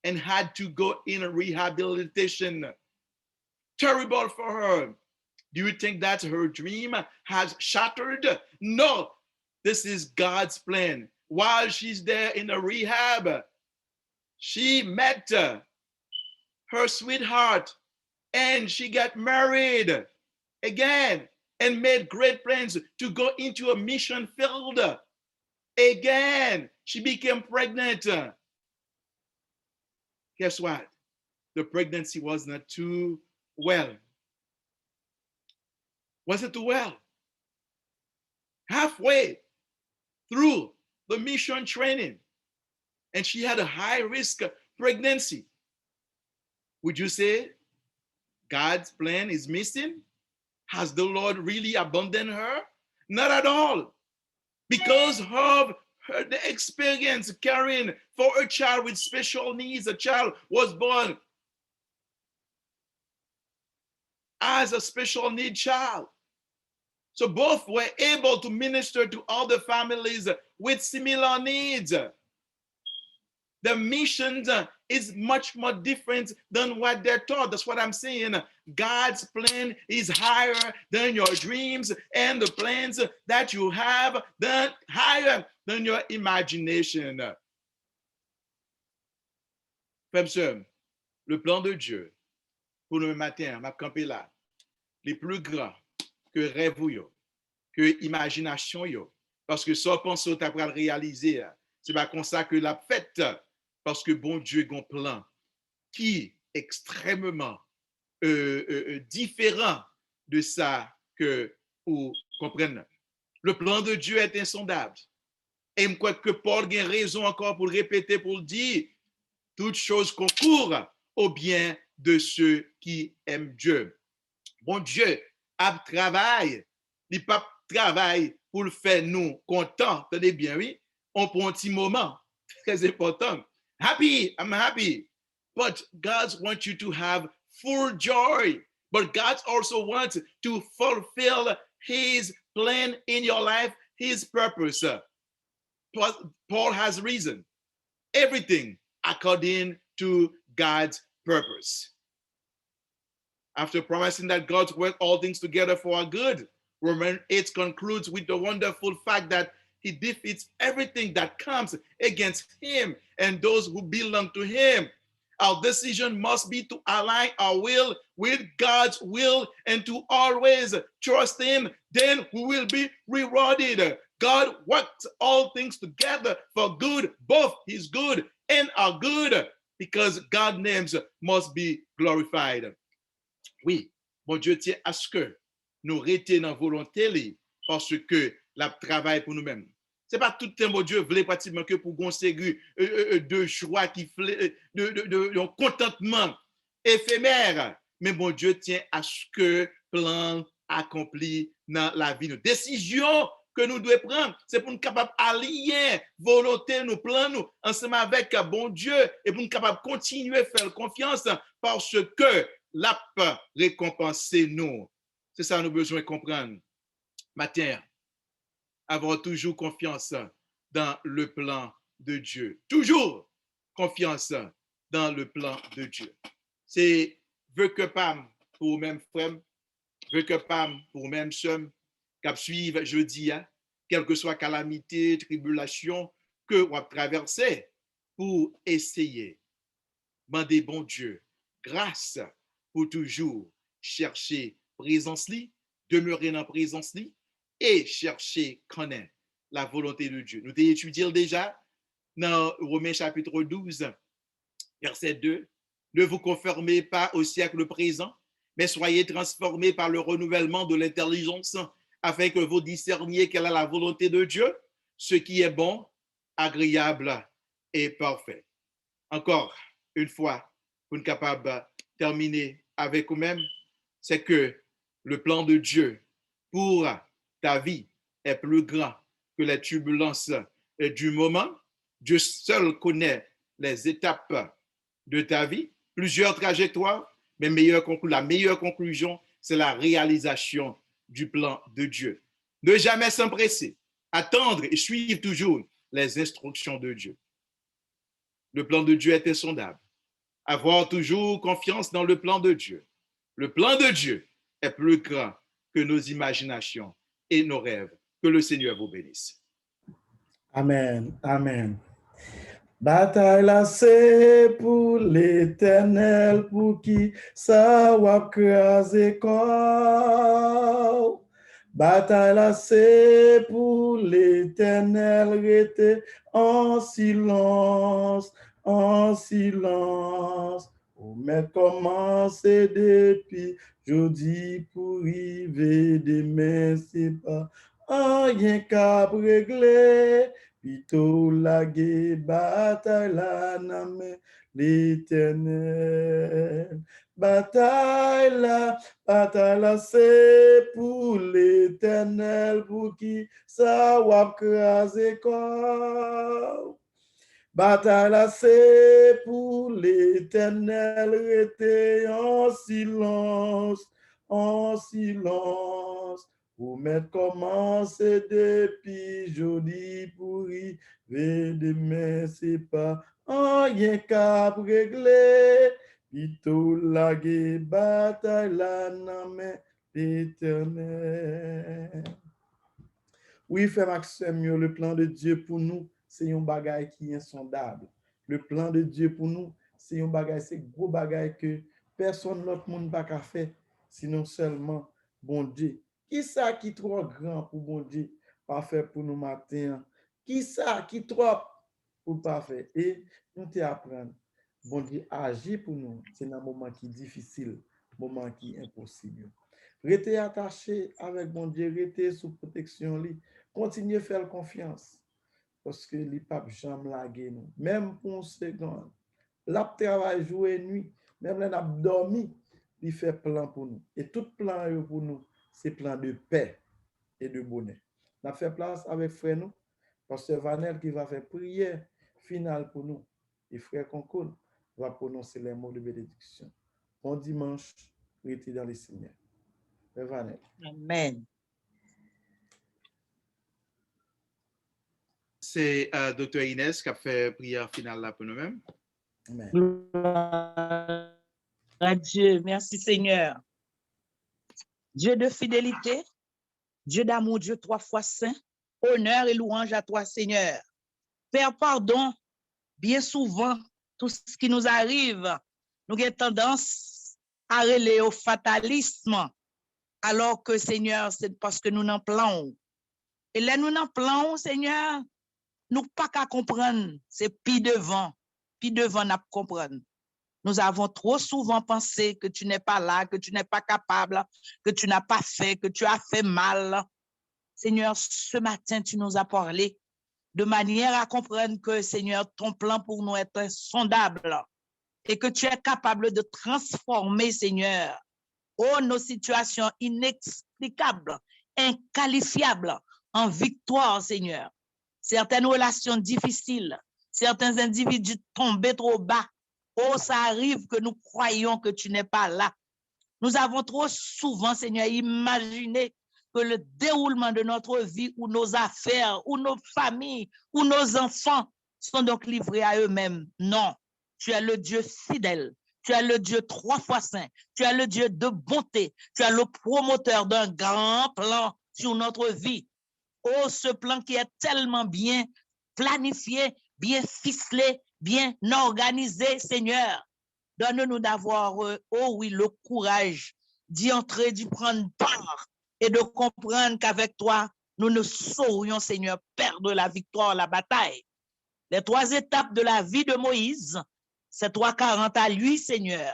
Speaker 8: and had to go in rehabilitation. Terrible for her. Do you think that her dream has shattered? No, this is God's plan. While she's there in the rehab, she met her sweetheart and she got married again and made great plans to go into a mission field. Again, she became pregnant. Guess what? The pregnancy was not too well. Wasn't too well. Halfway through the mission training, and she had a high-risk pregnancy. Would you say God's plan is missing? Has the Lord really abandoned her? Not at all. Because of the experience caring for a child with special needs, a child was born as a special need child. So both were able to minister to other families with similar needs. The mission is much more different than what they're taught. That's what I'm saying. God's plan is higher than your dreams, and the plans that you have higher than your imagination. Frères et sœurs, le plan de Dieu pour le matin, m'a campé là, les plus grands que rêve yo, que imagination yo, parce que ça pense au t'as réaliser, c'est pas comme ça que la fête, parce que bon Dieu a un plan qui est extrêmement différent de ça que vous comprenez. Le plan de Dieu est insondable. Et je crois que Paul a raison encore pour le répéter, pour le dire, toutes choses concourent au bien de ceux qui aiment Dieu. Bon Dieu a travaillé, il pas travail pour le faire nous contents, tenez bien, oui, on prend un petit moment, très important. Happy, I'm happy. But God wants you to have full joy. But God also wants to fulfill his plan in your life, his purpose. Paul has reason. Everything according to God's purpose. After promising that God works all things together for our good, Romans 8 concludes with the wonderful fact that he defeats everything that comes against him and those who belong to him. Our decision must be to align our will with God's will and to always trust Him. Then we will be rewarded. God works all things together for good, both His good and our good, because God's names must be glorified. Oui, bon Dieu tient à ce que nous restions dans la volonté parce que la travail pour nous-mêmes. Ce n'est pas tout le temps, mon Dieu, voulait pratiquement que pour conseiller de choix qui de contentement éphémère. Mais mon Dieu tient à ce que plan accompli dans la vie. Nos décisions que nous devons prendre, c'est pour nous capables d'allier volonté, nous plans, nous, ensemble avec bon Dieu, et pour nous capables de continuer à faire confiance parce que l'a récompenser nous. C'est ça que nous avons besoin de comprendre. Matin, avoir toujours confiance dans le plan de Dieu. Toujours confiance dans le plan de Dieu. C'est veut que Pam pour même frère, veut que Pam pour même soeur, qu'à suivre jeudi, quelle que soit calamité, tribulation que vous traversez pour essayer. Demandez bon Dieu grâce pour toujours chercher présence li, demeurer dans présence li et chercher connaître la volonté de Dieu. Nous avons étudié déjà dans Romains chapitre 12, verset 2. Ne vous conformez pas au siècle présent, mais soyez transformés par le renouvellement de l'intelligence afin que vous discerniez quelle est la volonté de Dieu, ce qui est bon, agréable et parfait. Encore une fois, pour être capable de terminer avec vous-même, c'est que le plan de Dieu pour ta vie est plus grand que les turbulences du moment. Dieu seul connaît les étapes de ta vie, plusieurs trajectoires, mais la meilleure conclusion, c'est la réalisation du plan de Dieu. Ne jamais s'empresser, attendre et suivre toujours les instructions de Dieu. Le plan de Dieu est insondable. Avoir toujours confiance dans le plan de Dieu. Le plan de Dieu est plus grand que nos imaginations et nos rêves. Que le Seigneur vous bénisse.
Speaker 1: Amen. Amen. Bataille là, c'est pour l'Éternel, pour qui ça va craser corps. Bataille là, c'est pour l'Éternel, rester en silence, en silence. Oh, mais commencer depuis jeudi pour arriver demain, c'est pas rien qu'à régler. Plutôt la bataille la name l'Éternel. Bataille là, c'est pour l'Éternel, pour qui ça va craser corps. Bataille là, c'est pour l'Éternel, rester en silence, en silence. Pour mettre commencer depuis jeudi pour y demain, c'est pas rien qu'à régler. Plutôt la bataille la main l'Éternel. Oui, frère Maxime, le plan de Dieu pour nous, c'est un bagage qui est insondable. Le plan de Dieu pour nous, c'est un bagage, c'est gros bagage que personne d'autre monde pas qu'à faire, sinon seulement bon Dieu. Qui ça qui trop grand pour bon Dieu pas faire pour nous matin? Qui ça qui trop pour pas faire? Et nous te apprendre. Bon Dieu agit pour nous. C'est un moment qui est difficile, moment qui est impossible. Restez attaché avec bon Dieu, restez sous protection lui. Continuez à faire confiance. Parce que les papes jamais lagué nous. Même pour une seconde. La travail jour et nuit. Même là, on a dormi. Il fait plan pour nous. Et tout plan pour nous, c'est plan de paix et de bonheur. On a fait place avec frère nous. Pasteur Vanel qui va faire prière finale pour nous. Et frère Concours va prononcer les mots de bénédiction. Bon dimanche, restez dans les Seigneurs. Frère Vanel.
Speaker 7: Amen.
Speaker 8: C'est Dr. Inès qui a fait prière finale là pour nous-mêmes.
Speaker 1: Amen.
Speaker 7: Gloire à Dieu. Merci Seigneur. Dieu de fidélité, Dieu d'amour, Dieu trois fois saint, honneur et louange à toi Seigneur. Père, pardon, bien souvent, tout ce qui nous arrive, nous avons tendance à relayer au fatalisme, alors que, Seigneur, c'est parce que nous n'en planons. Et là, nous n'en planons, Seigneur, nous pas qu'à comprendre, c'est pis devant n'a pas comprendre. Nous avons trop souvent pensé que tu n'es pas là, que tu n'es pas capable, que tu n'as pas fait, que tu as fait mal. Seigneur, ce matin, tu nous as parlé de manière à comprendre que, Seigneur, ton plan pour nous est insondable et que tu es capable de transformer, Seigneur, nos situations inexplicables, inqualifiables en victoire, Seigneur. Certaines relations difficiles, certains individus tombés trop bas. Oh, ça arrive que nous croyons que tu n'es pas là. Nous avons trop souvent, Seigneur, imaginé que le déroulement de notre vie ou nos affaires ou nos familles ou nos enfants sont donc livrés à eux-mêmes. Non, tu es le Dieu fidèle. Tu es le Dieu 3 fois saint. Tu es le Dieu de bonté. Tu es le promoteur d'un grand plan sur notre vie. Oh, ce plan qui est tellement bien planifié, bien ficelé, bien organisé, Seigneur. Donne-nous d'avoir, oh oui, le courage d'y entrer, d'y prendre part et de comprendre qu'avec toi, nous ne saurions, Seigneur, perdre la victoire, la bataille. Les 3 étapes de la vie de Moïse, c'est 340 à lui, Seigneur.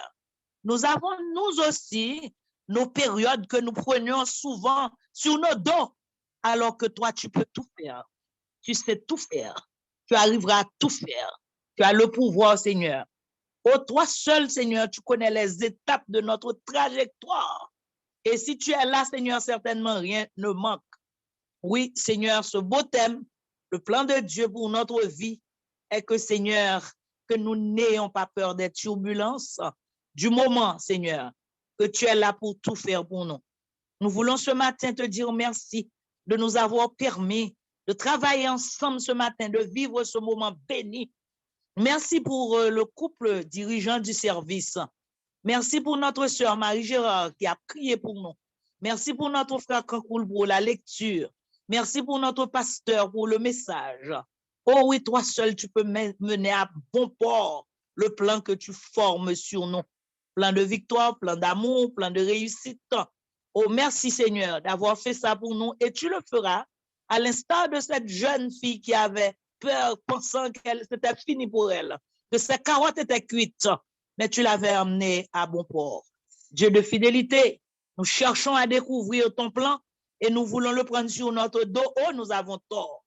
Speaker 7: Nous avons, nous aussi, nos périodes que nous prenions souvent sur nos dos, alors que toi, tu peux tout faire. Tu sais tout faire. Tu arriveras à tout faire. Tu as le pouvoir, Seigneur. Oh, toi seul, Seigneur, tu connais les étapes de notre trajectoire. Et si tu es là, Seigneur, certainement rien ne manque. Oui, Seigneur, ce beau thème, le plan de Dieu pour notre vie, est que, Seigneur, que nous n'ayons pas peur des turbulences du moment, Seigneur, que tu es là pour tout faire pour nous. Nous voulons ce matin te dire merci de nous avoir permis de travailler ensemble ce matin, de vivre ce moment béni. Merci pour le couple dirigeant du service. Merci pour notre sœur Marie-Gérard qui a prié pour nous. Merci pour notre frère Kankoul pour la lecture. Merci pour notre pasteur pour le message. Oh oui, toi seul, tu peux mener à bon port le plan que tu formes sur nous. Plan de victoire, plan d'amour, plan de réussite. Oh, merci Seigneur d'avoir fait ça pour nous et tu le feras à l'instar de cette jeune fille qui avait peur, pensant qu'elle c'était fini pour elle, que ses carottes étaient cuites, mais tu l'avais amenée à bon port. Dieu de fidélité, nous cherchons à découvrir ton plan et nous voulons le prendre sur notre dos. Oh, nous avons tort.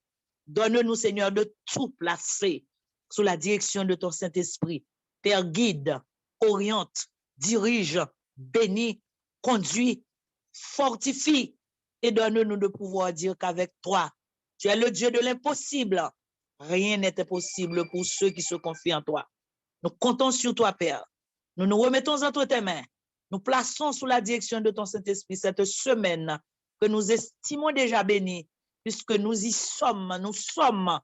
Speaker 7: Donne-nous, Seigneur, de tout placer sous la direction de ton Saint-Esprit. Père, guide, oriente, dirige, bénis, conduit, fortifie et donne-nous de pouvoir dire qu'avec toi, tu es le Dieu de l'impossible. Rien n'est impossible pour ceux qui se confient en toi. Nous comptons sur toi, Père. Nous nous remettons entre tes mains. Nous plaçons sous la direction de ton Saint-Esprit cette semaine que nous estimons déjà bénie, puisque nous y sommes, nous sommes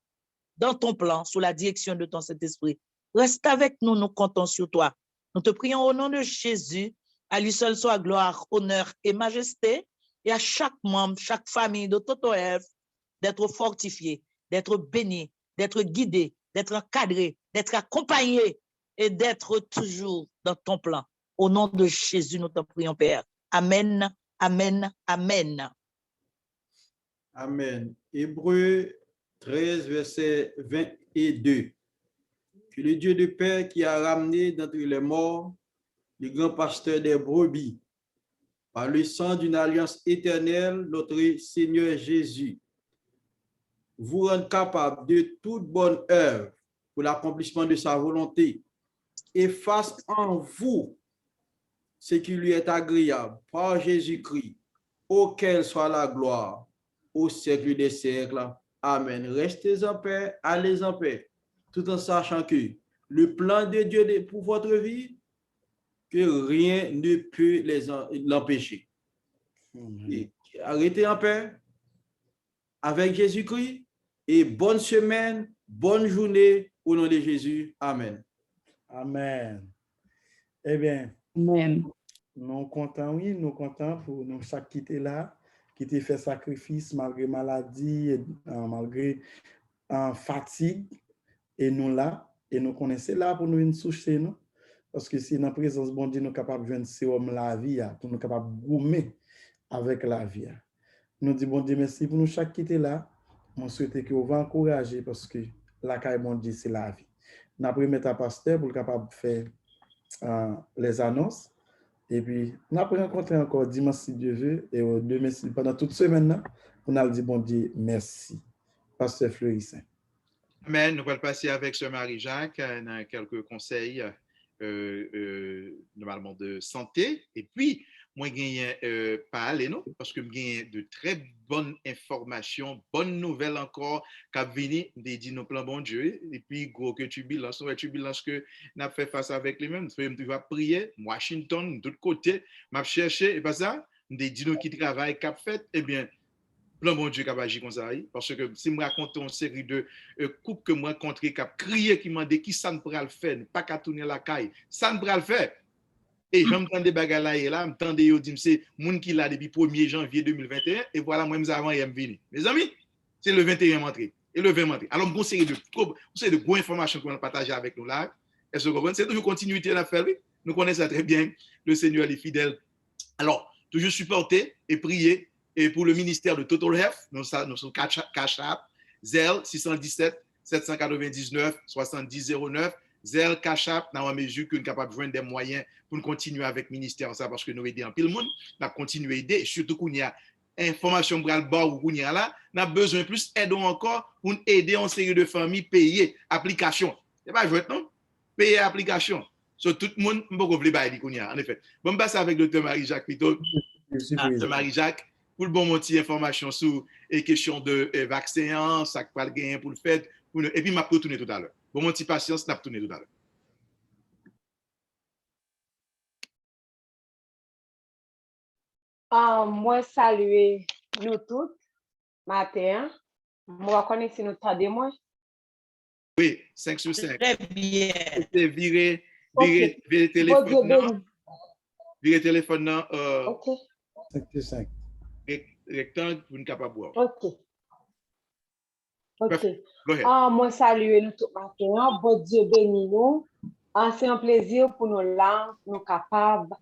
Speaker 7: dans ton plan, sous la direction de ton Saint-Esprit. Reste avec nous, nous comptons sur toi. Nous te prions au nom de Jésus. À lui seul soit gloire, honneur et majesté, et à chaque membre, chaque famille de Toto F d'être fortifié, d'être béni, d'être guidé, d'être encadré, d'être accompagné et d'être toujours dans ton plan. Au nom de Jésus, nous te prions, Père. Amen, amen, amen.
Speaker 4: Amen. Hébreux 13, verset 22. Que le Dieu de paix qui a ramené d'entre les morts le grand pasteur des brebis, par le sang d'une alliance éternelle, notre Seigneur Jésus, vous rende capable de toute bonne œuvre pour l'accomplissement de sa volonté et fasse en vous ce qui lui est agréable par Jésus-Christ, auquel soit la gloire au siècle des siècles. Amen. Restez en paix, allez en paix, tout en sachant que le plan de Dieu pour votre vie, que rien ne peut l'empêcher. Arrêtez en paix avec Jésus-Christ et bonne semaine, bonne journée au nom de Jésus. Amen.
Speaker 1: Amen. Eh bien,
Speaker 9: Amen.
Speaker 1: nous comptons, oui, nous comptons pour nous chaque qui était là, qui était fait sacrifice malgré maladie, malgré fatigue, et nous là, Et nous connaissons là pour nous une soucher, non? Parce que si dans la présence, bon Dieu, nous sommes capables de joindre sérum la vie, pour nous capables de gommer avec la vie. Nous disons, bon Dieu, merci pour nous chaque qui était là. Je souhaite que vous va encourager parce que la caille, bon Dieu, c'est la vie. Nous avons mettre à pasteur pour capable de faire les annonces. Et puis, nous avons rencontré encore dimanche si Dieu veut. Et demain, pendant toute semaine, on a dit, bon Dieu, merci. Pasteur Fleurissin.
Speaker 8: Amen. Nous allons passer avec Sœur Marie-Jacques dans quelques conseils normalement de santé. Et puis, moi, je parler, non? Parce que j'ai de très bonnes informations, bonnes nouvelles encore, qui viennent de dire nos plans bon Dieu. Et puis, gros que tu bilances que nous avons fait face avec les mêmes. Tu vas prier, Washington, d'autre côté, m'a cherché, et pas ça, des dinos qui travaillent, qui fait, eh bien, plan bon Dieu qui va agir comme ça, parce que si je raconte une série de couples que moi rencontré, qui a crié, qui m'a dit qui ça ne pourra le faire, pas qu'à tourner la caille, ça ne pourra le faire. Et j'entends des bagages là et là, j'entends yo dire c'est moun qui là depuis 1er janvier 2021 et voilà moi avant hier venu. Mes amis, c'est le 21 entré et le 20 entré. Alors une série de bonnes informations qu'on a partagées avec nous là. Est-ce que vous comprenez? C'est toujours continuité à faire, oui. Nous connaissons ça très bien, le Seigneur est fidèle. Alors, toujours supporter et prier et pour le ministère de Total Health, nous sommes Cash App, Zelle 617 799 7009, Zelle Cash App, dans la mesure que nous sommes capables de joindre des moyens pour nous continuer avec le ministère, ça parce que nous aidons en pile monde, nous avons continué à aider, surtout qu'on y a information pour le bord ou qu'on y a là, nous avons besoin plus aidons encore pour nous aider en série de familles payer application. C'est pas jouet non? Payer application. So, tout le monde, on peut vous dire qu'on y a, en effet. Bon, je passe avec Dr. Marie-Jacques plutôt. Dr. Marie-Jacques, pour le bon motif information sur les questions de vaccin, ça va le gagner pour le fait, et puis je vais retourner tout à l'heure. Bon motif patience, je vais retourner tout à l'heure.
Speaker 10: Moi, saluer nous tous matin. Moi, connaissez nous tas de moi.
Speaker 8: Oui, 5 sur 5.
Speaker 7: Très bien.
Speaker 8: C'est virer téléphone. Virer téléphone.
Speaker 10: OK.
Speaker 1: 5 sur 5.
Speaker 8: Rectangle pour ne pas boire.
Speaker 10: OK. OK.
Speaker 8: Moi,
Speaker 10: saluer nous tous matin. Bon Dieu béni nous. C'est un plaisir pour nous là, nous capables.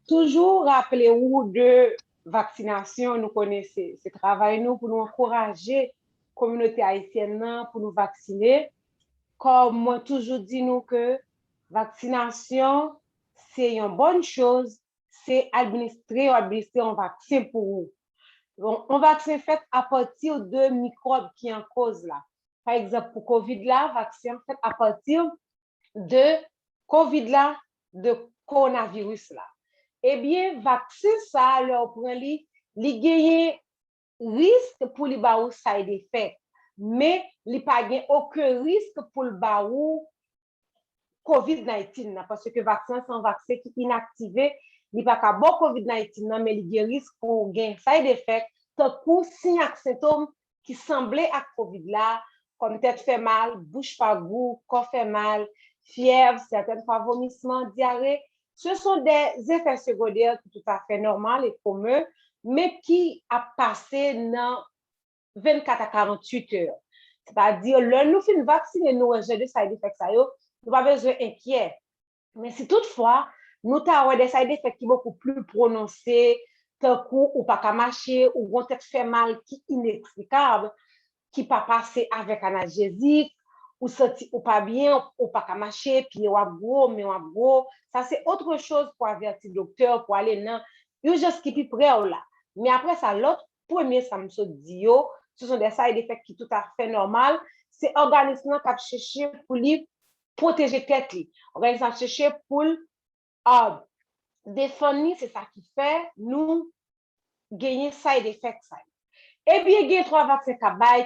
Speaker 10: Toujours rappelez-vous de vaccination, nous connaissons. C'est travail nous pour nous encourager la communauté haïtienne pour nous vacciner. Comme moi toujours dit nous que vaccination, c'est une bonne chose, c'est administrer un vaccin pour vous. Donc, un vaccin fait à partir de microbes qui en cause là. Par exemple, pour COVID là, vaccin fait à partir de COVID là, de coronavirus là. Eh bien, vaccin ça, alors, pour lui gagner risque pour les baou side effect, mais il n'y a pas aucun risque pour le baou COVID-19, parce que le vaccin, c'est un vaccin qui est inactivé, il n'y a pas bon COVID-19, mais il y a risque pour gagner side effect, tant que signes et symptômes qui semblaient à COVID là, comme tête fait mal, bouche pas goût, corps fait mal, fièvre, certaines fois vomissement, diarrhée. Ce sont des effets secondaires tout à fait normaux et communs, mais qui a passé dans 24 à 48 heures. C'est-à-dire, le nous fin vacciner nous j'ai des side effects ça yo, nous pas besoin inquiet. Mais si toutefois, nous avons des side effects qui sont beaucoup plus prononcés, tant ou pas qu'à marcher, ou vont être fait mal qui inexplicable, qui pas passer avec analgésique, ou senti ou pas bien, ou pas qu'à marcher, puis ou gros, mais ou gros. Ça, c'est autre chose pour avertir le docteur, pour aller dans urgence qui est prêt là. Mais après ça, l'autre premier, ça me dit, ce sont des side effects qui sont tout à fait normal. C'est l'organisme qui a cherché pour lui protéger tête. L'organisme a cherché pour défendre, c'est ça qui fait nous gagner side effects. Et bien, il y a 3 vaccins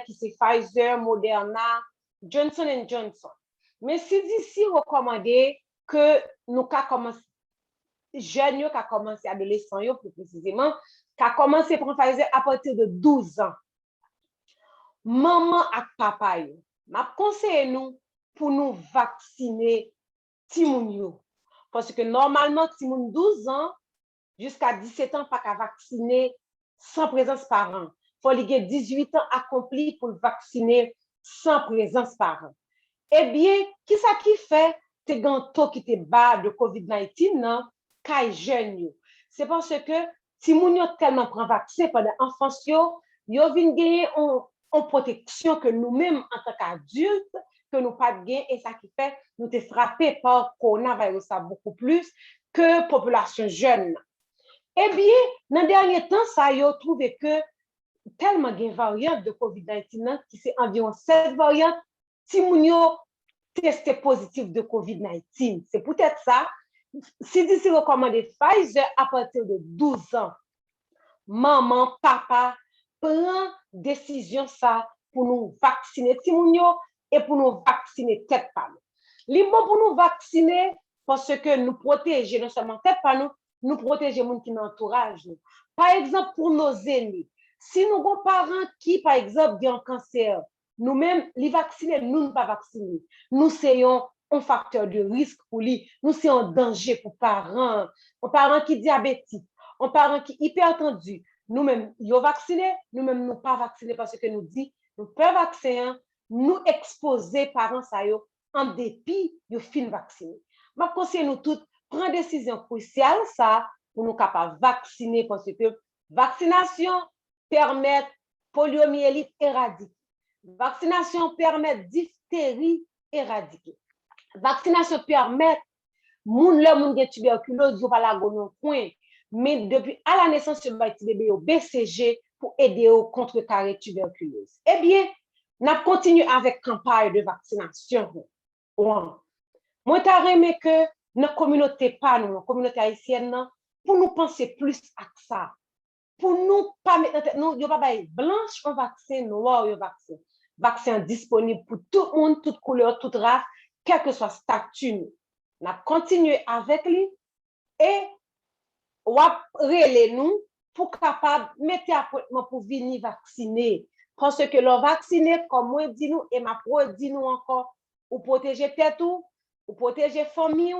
Speaker 10: qui sont Pfizer, Moderna, Johnson & Johnson. Mais si d'ici recommandé que nous commençons, jeunes qui commencé adolescents plus précisément, qui a commencé à prendre Pfizer à partir de 12 ans. Maman et papa, m'a conseillé nous pour nous vacciner Timoun. Parce que normalement, Timoun 12 ans jusqu'à 17 ans, pas qu'à vacciner sans présence parent. Il faut qu'il ait 18 ans accomplis pour vacciner sans présence parent. Eh bien, qui ça qui fait te ganto qui te bas de COVID-19 non, kay jeune yo. C'est parce que si moun yo tellement prend vaccin pendant enfance yo vinn gagner en protection que nous-mêmes en tant qu'adultes que nous pas gain et ça qui fait nous te frappé par coronavirus ça beaucoup plus que population jeune. Eh bien, dans le dernier temps, ça yo trouvé que tellement de variantes de COVID-19 qui c'est environ 7 variantes si moun yo testé positif de COVID-19. C'est peut-être ça. CDC recommande Pfizer à partir de 12 ans. Maman, papa, prend décision ça pour nous vacciner ti moun yo et pour nous vacciner tête pa nous. Li bon pour nous vacciner parce que nous protéger non seulement tête pa nous protéger moun qui nous entourage nous. Par exemple pour nos aînés, si nous avons parents qui par exemple ont un cancer, nous-mêmes les vacciner, nous ne pas vacciner. Nous sommes un facteur de risque pour lui, nous sommes un danger pour parents qui diabétiques, un parent qui hypertendu. Nous-mêmes, nous vaccinés, nous-mêmes, nous pas vaccinés parce que nous dit, nous pas vacciner, nous exposer parents ça yo en dépit de fin vacciné. Ma conseille nous toutes prendre décision cruciale ça pour nous capables vacciner parce que vaccination permet poliomyélite éradiquer. Vaccination permet diphtérie éradiquer. Vaccination permet moun le moun gen tuberculose yo pa la gonon point. Mais depuis à la naissance, je vais bébé au BCG pour aider au contrecarrer tuberculose. Eh bien, nous continuons avec campagne de vaccination. Moi, je aimé que notre communauté, pas nous, communauté haïtienne, pour nous penser plus à ça. Pour nous pas mettre nous, yo pas blanche un vaccin, noir un vaccin. Vaccin disponible pour tout le monde, toute couleur, toute race, quel que soit statut. Nous continuons avec lui et ou relé nous pour capable mettre appointment pour venir vacciner parce que le vacciner comme moi dit nous et ma pro dit nous encore ou protéger tête ou protéger famille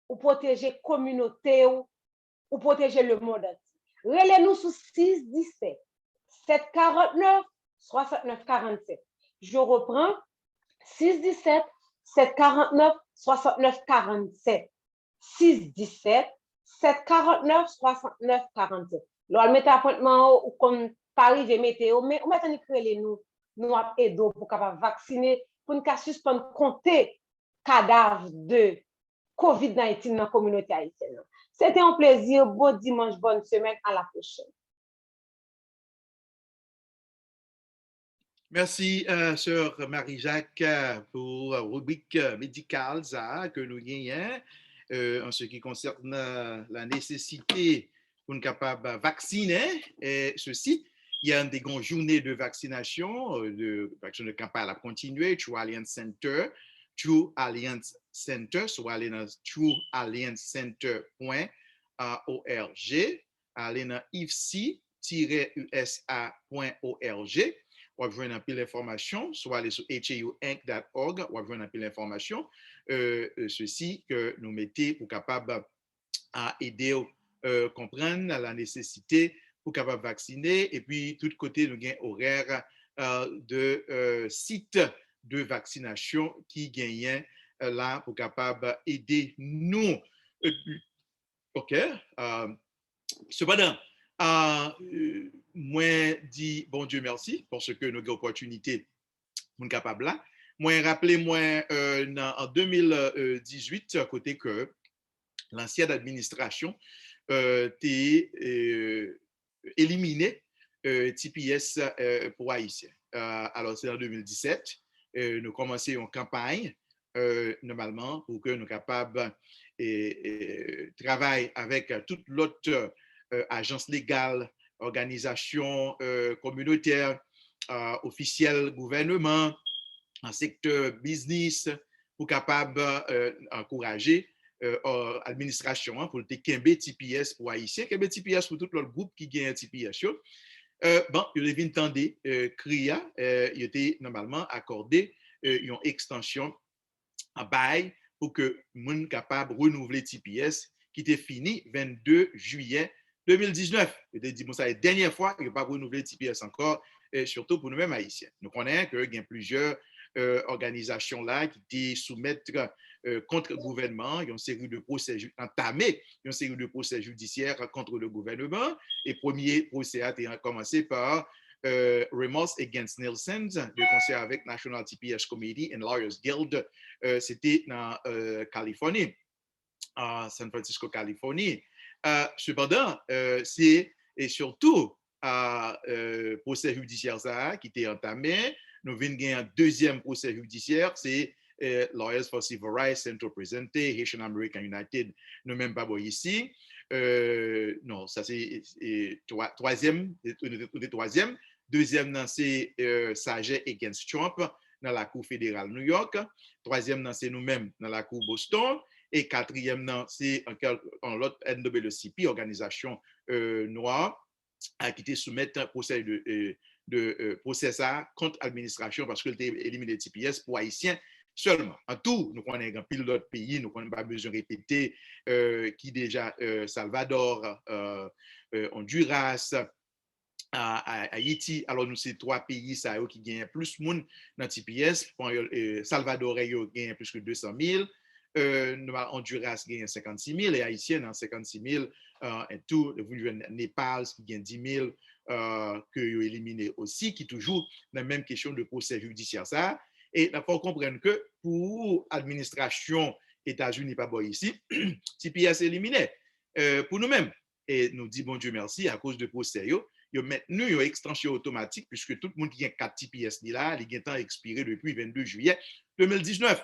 Speaker 10: ou protéger communauté ou protéger le monde. Relé nous sur 617 749 69 47. Je reprends 617 749 69 47. 617 749 69 47. Lors mettre appointement ou comme Paris de météo mais on va créer nous aider pour capable vacciner pour nous suspendre compter cadavres de COVID-19 dans la communauté haïtienne. C'était un plaisir, bon dimanche, bonne semaine, à la prochaine.
Speaker 8: Merci, sœur Marie-Jacques, pour la rubrique médicale que nous gagnons en ce qui concerne la nécessité pour nous capables de vacciner. Et ceci, il y a des grandes journées de vaccination, de campagne à continuer, True Alliance Center, soit aller dans truealliancecenter.org, aller dans ifc-usa.org. Ou avoir un peu d'informations, soit aller sur hauinc.org, ou avoir un peu d'informations, ceci que nous mettons pour capable à aider à comprendre la nécessité pour capable vacciner. Et puis, tout côté, nous avons horaire de sites de vaccination qui gagnent là pour capable aider nous. OK. Cependant, moi dis bon Dieu merci parce que nous avons l'opportunité pour nous capable là. Moi rappelez-moi en 2018 côté que l'ancienne administration t'est éliminé TPS pour Haïtiens. Alors c'est en 2017 nous commençons une campagne normalement pour que nous capables travailler avec toute l'autre agence légale, organisation communautaire, officiel gouvernement, en secteur business, pour capable encourager l'administration pour le Kembe TPS pour Haïtiens, Kembe TPS pour tout le groupe qui gagne TPS. Bon, il est entendu, CRIA, il était normalement accordé une extension à bail pour que moun capable renouveler TPS qui était fini 22 juillet 2019. Je dis, bon, ça est la dernière fois qu'il n'y a pas renouvelé TPS encore, surtout pour nous-mêmes haïtiens. Nous connaissons qu'il y a plusieurs organisation là qui était soumettre contre le gouvernement, il y a une série de procès entamés, une série de procès judiciaires contre le gouvernement. Et premier procès a été commencé par Remorse Against Nielsen, de concert avec National TPS Committee and Lawyers Guild. C'était dans Californie, à San Francisco, Californie. Cependant, c'est et surtout procès judiciaire ça, qui était entamé. Nous venons gagner un deuxième procès judiciaire, c'est Lawyers for Civil Rights Center présenté, Haitian American United, nous même pas ici. Non, ça c'est troisième. Deuxième, c'est Saget against Trump dans la Cour fédérale New York. Troisième, c'est nous-mêmes dans la Cour Boston. Et quatrième, c'est en l'autre NAACP, organisation noire, qui était soumettre un procès procès ça contre l'administration parce qu'elle était éliminée de TPS pour Haïtiens seulement. En tout, nous connaissons un pile d'autres pays, nous n'avons pas besoin de répéter, qui déjà Salvador, Honduras, Haïti. Alors, nous, c'est 3 pays ça, qui gagnent plus de monde dans TPS. Salvador gagne plus que 200 000. Honduras gagne 56 000 et Haïtiens dans 56 000 et tout. Népal qui gagne 10 000 que vous éliminez aussi, qui toujours la même question de procès judiciaire ça. Et il faut comprendre que pour l'administration États-Unis pas bon ici, TPS éliminé pour nous-mêmes. Et nous dit bon Dieu merci à cause de procès yo maintenu une extension automatique puisque tout le monde qui a 4 TPS là, il est expiré depuis 22 juillet 2019.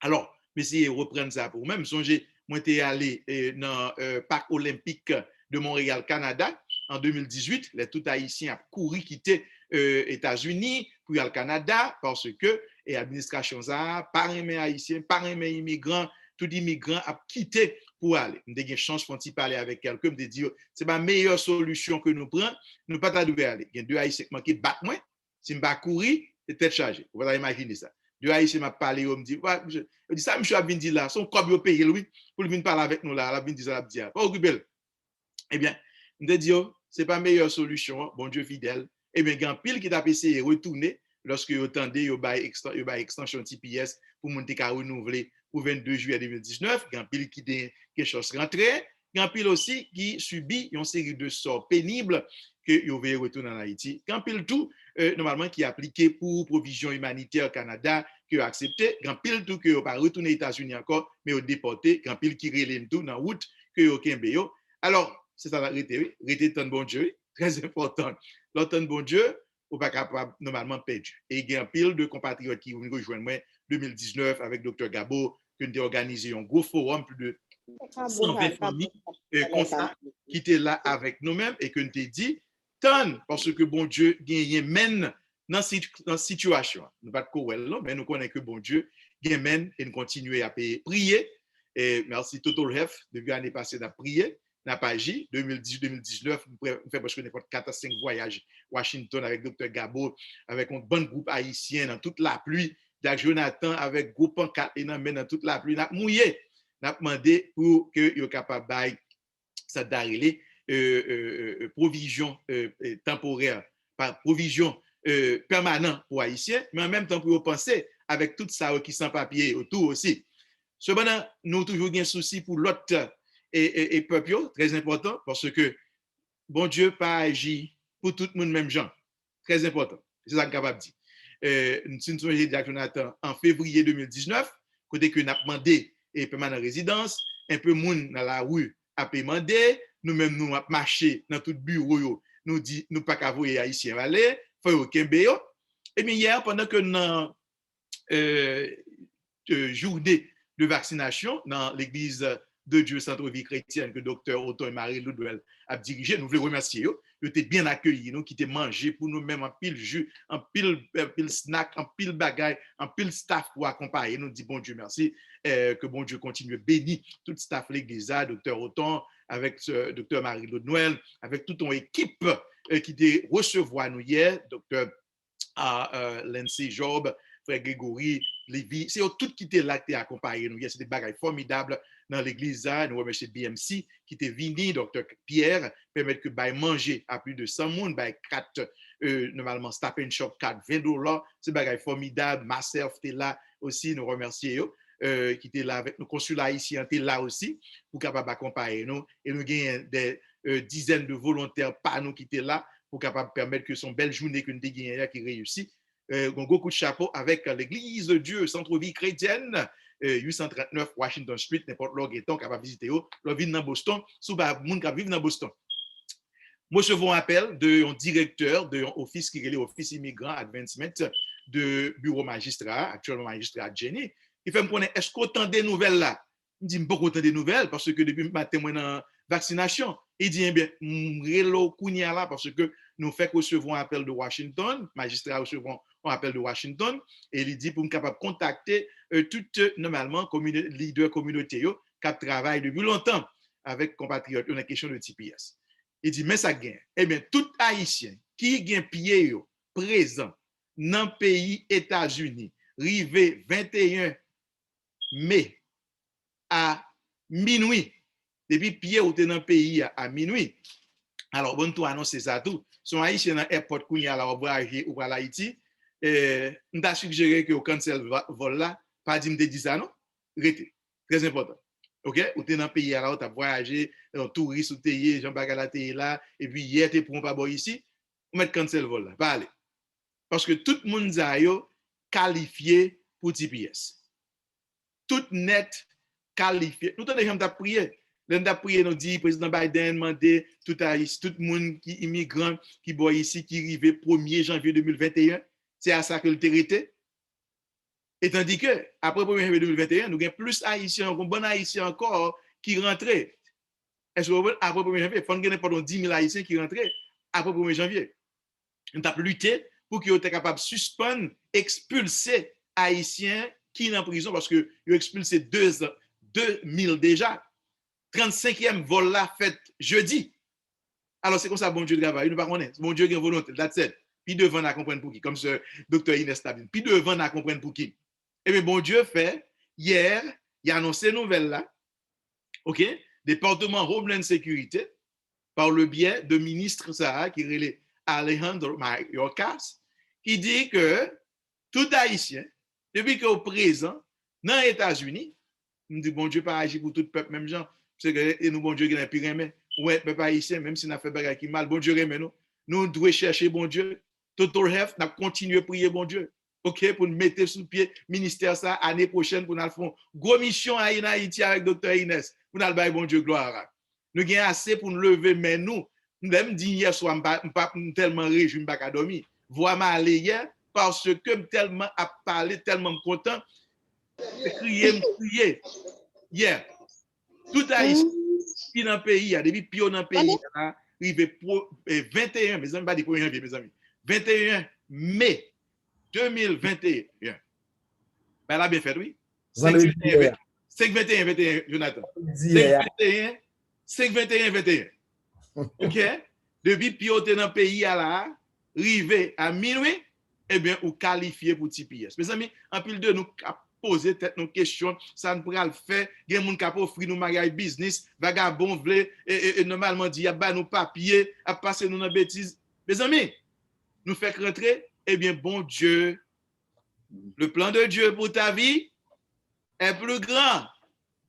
Speaker 8: Alors, mais si reprendre ça pour moi, songez, moi j'étais allé dans le parc olympique de Montréal, Canada, en 2018, les tout haïtiens ont couru quitter États-Unis pour aller au Canada parce que l'administration ça, par un haïtien, par un immigrant, tout immigrant a quitté pour aller. Nous avons une chance de parler avec quelqu'un, de dire c'est la meilleure solution que nous prenons, nous pas aller. Il y a 2 haïtiens qui battent moi, si je vais courir, c'est tête chargée. Vous allez imaginer ça. 2 haïtiens m'a parlé, on me dit, ça, monsieur a bien dit là, son corps payé lui, pour venir parler avec nous là, la bien dit ça, la dire, pas occuper. Eh bien, nous avons dit, c'est pas la meilleure solution, bon Dieu fidèle. Eh bien, il y a un pile qui t'a essayé de retourner lorsque vous attendez, il y a extension TPS pour monter qu'à renouveler pour 22 juillet 2019. Il y a un pile qui a quelque chose rentré. Il y a un pile aussi qui subit une série de sorts pénibles que vous allez retourner en Haïti. Il y a un pile tout, normalement, qui est appliqué pour provision humanitaire au Canada, qui est accepté. Il y a un pile tout que vous pas retourner aux États-Unis encore, mais vous déporté. Il y a un pile qui relève tout dans la route que vous avez. Alors, c'est ça la réalité, réalité de bon Dieu, très important. L'autre bon Dieu, ou pas capable normalement perdu. Et il y a un pile de compatriotes qui vont rejoindre moi 2019 avec Dr. Gabo, qui ont organisé un gros forum, plus de 120 familles qui étaient là avec nous-mêmes et que nous t'ai dit, tant parce que bon Dieu mène dans cette situation. Nous ne pas de courriel, mais nous connaissons que bon Dieu mène et nous continuons à prier. Et merci Total Health, depuis l'année passée, d'à prier. N'a pas agi. 2018-2019, nous faisons presque 4 à 5 voyages Washington avec Dr. Gabo, avec un bon groupe haïtien dans toute la pluie, Jacques Jonathan avec groupe pancarte et dans toute la pluie, n'a mouillé, n'a demandé pour que soient capable de ça d'arrêter provision temporaire, par provision permanente pour haïtiens, mais en même temps pour penser avec tout ça qui sans papier autour aussi. Cependant, nous toujours un souci pour l'autre et peuple, très important, parce que bon Dieu pas agi pour tout le monde même gens. Très important. C'est ça que je suis capable de dire. Nous sommes Jacques Jonathan en février 2019, côté que nous avons demandé et permanent résidence, un peu monde dans la rue a demandé, nous-mêmes nous avons marché dans tout bureau, nous dit nous pas qu'à voyer haïtien aller, faut aucun béo. Et bien hier, pendant que nous journée de vaccination dans l'église de Dieu Centre-Vie chrétienne que Dr. Otto et Marie Ludwell a dirigé. Nous voulons remercier eux. Ils étaient bien accueillis, nous qui étaient mangés pour nous-mêmes en pile jus, en pile snack, en pile bagaille, en pile staff pour accompagner. Nous disons bon Dieu merci, que bon Dieu continue à bénir tout le staff l'église, Dr. Otto, avec Dr. Marie Ludwell, avec toute ton équipe qui était recevoir nous hier, Dr. Lindsay Job, Frère Grégory, Lévi, c'est tout qui était là qui a accompagné nous. C'est des bagailles formidables dans l'église. Nous remercions BMC qui était venu, Dr. Pierre, permettre que manger à plus de 100 personnes, 4 normalement Stop and Shop 4, $20. C'est bagay formidable. Marcel était là aussi, nous remercions qui était là avec nous. Consulat haïtien était là aussi pour capable accompagner nous. Et nous avons des dizaines de volontaires par nous qui étaient là pour capable permettre que son belle journée que nous avons gagnée qui réussit. Beaucoup de chapeau avec l'Église de Dieu, Centre-Vie chrétienne, 839 Washington Street, n'importe où est capable de visiter, le ville dans Boston, sous le monde qui vit dans Boston. Moi, je vous appelle d'un directeur de l'office qui est l'Office Immigrant Advancement de bureau magistrat, actuellement magistrat Jenny. Il fait me connaître, est-ce qu'autant des nouvelles là? Il dit, pas autant des nouvelles parce que depuis matin, moi, dans vaccination. Il dit, eh bien, relo kounia là parce que nous fait recevoir un appel de Washington, magistrat recevoir un appel de Washington, et il dit pour nous capable contacter toutes, normalement, leaders communautaires qui travaillent depuis longtemps avec compatriotes, une question de TPS. Il dit, mais ça gagne. Eh bien, tout Haïtien qui gagne pied présent dans le pays États-Unis, rivé 21 mai à minuit, depuis pied ou dans le pays à minuit. Alors, bon, tout annoncer ça tout. Son Haïtien dans l'airport qu'on y a là, au voyager ou à l'Haïti, on t'a suggéré que au cancel vol là, pas dit me dit ça non? Rete. Très important. OK? Ou t'es dans le pays là, tu as voyagé, touriste ou t'es Jean-Bagala t'es là, et puis hier t'es pour pas boire ici, on met cancel vol là, pas aller. Parce que tout le monde a qualifié pour TPS. Tout net qualifié. Nous t'avons déjà prié. Nous avons prié, nous dit, président Biden demandé tout le monde qui est immigrant, qui boit ici, qui arrive 1er janvier 2021. C'est à ça que le territoire. Et tandis que, après 1er janvier 2021, nous avons plus haïtiens, un bon haïtien encore qui rentraient. Est-ce que après 1er janvier, il faut que nous 10 000 haïtiens qui rentraient après 1er janvier. Nous avons lutté pour qu'ils soient capables de suspendre, expulser haïtiens qui sont en prison parce qu'ils ont expulsé 2000 déjà. 35e vol là fait jeudi. Alors c'est comme ça bon Dieu travaille, nous pas connaître. Bon Dieu qui a volonté, that's it. Puis devant à comprendre pour qui comme ce docteur Inès Tabine. Puis devant à comprendre pour qui. Et bien bon Dieu fait hier, il a annoncé nouvelle là. OK? Département Homeland Security par le biais de ministre Sarah qui est Alejandro Mayorkas qui dit que tout haïtien depuis qu'au présent dans les États-Unis, nous dit bon Dieu pas agir pour tout peuple même gens. C'est que nous, bon Dieu, qui n'a plus rien. Ouais, peuple haïtien, même si nous avons fait des qui mal, bon Dieu, remet nous. Nous devons chercher bon Dieu. Total health, nous continuons à prier bon Dieu. OK, pour nous mettre sous pied ministère ça année prochaine pour nous faire une grosse mission en Haïti avec Dr. Inès. Pour nous faire bon Dieu gloire. Nous avons assez pour nous lever, mais nous même dit hier soir, nous ne pas tellement réjoui, je ne pas dormir. Voir aller hier parce que tellement à parler, tellement content. Crier. Hier. Tout haïtien qui dans le pays, depuis pio dans le pays, arrivé 21, mes amis, pas des 1er janvier, mes amis, 21 mai 2021. Ben là, bien fait, oui. 5-21-21, Jonathan. 5-21-21. OK? Depuis pio dans le pays, là, arrivé à minuit, eh bien, ou qualifié pour TPS. Mes amis, en pile de nous, poser peut-être nos questions, ça ne pourra le faire. Il y a des gens qui offrent nous magasin business, vagabond vle et normalement dit y a pas nos papiers, à passer nous dans bêtises. Mes amis, nous fait rentrer, eh bien bon Dieu, le plan de Dieu pour ta vie est plus grand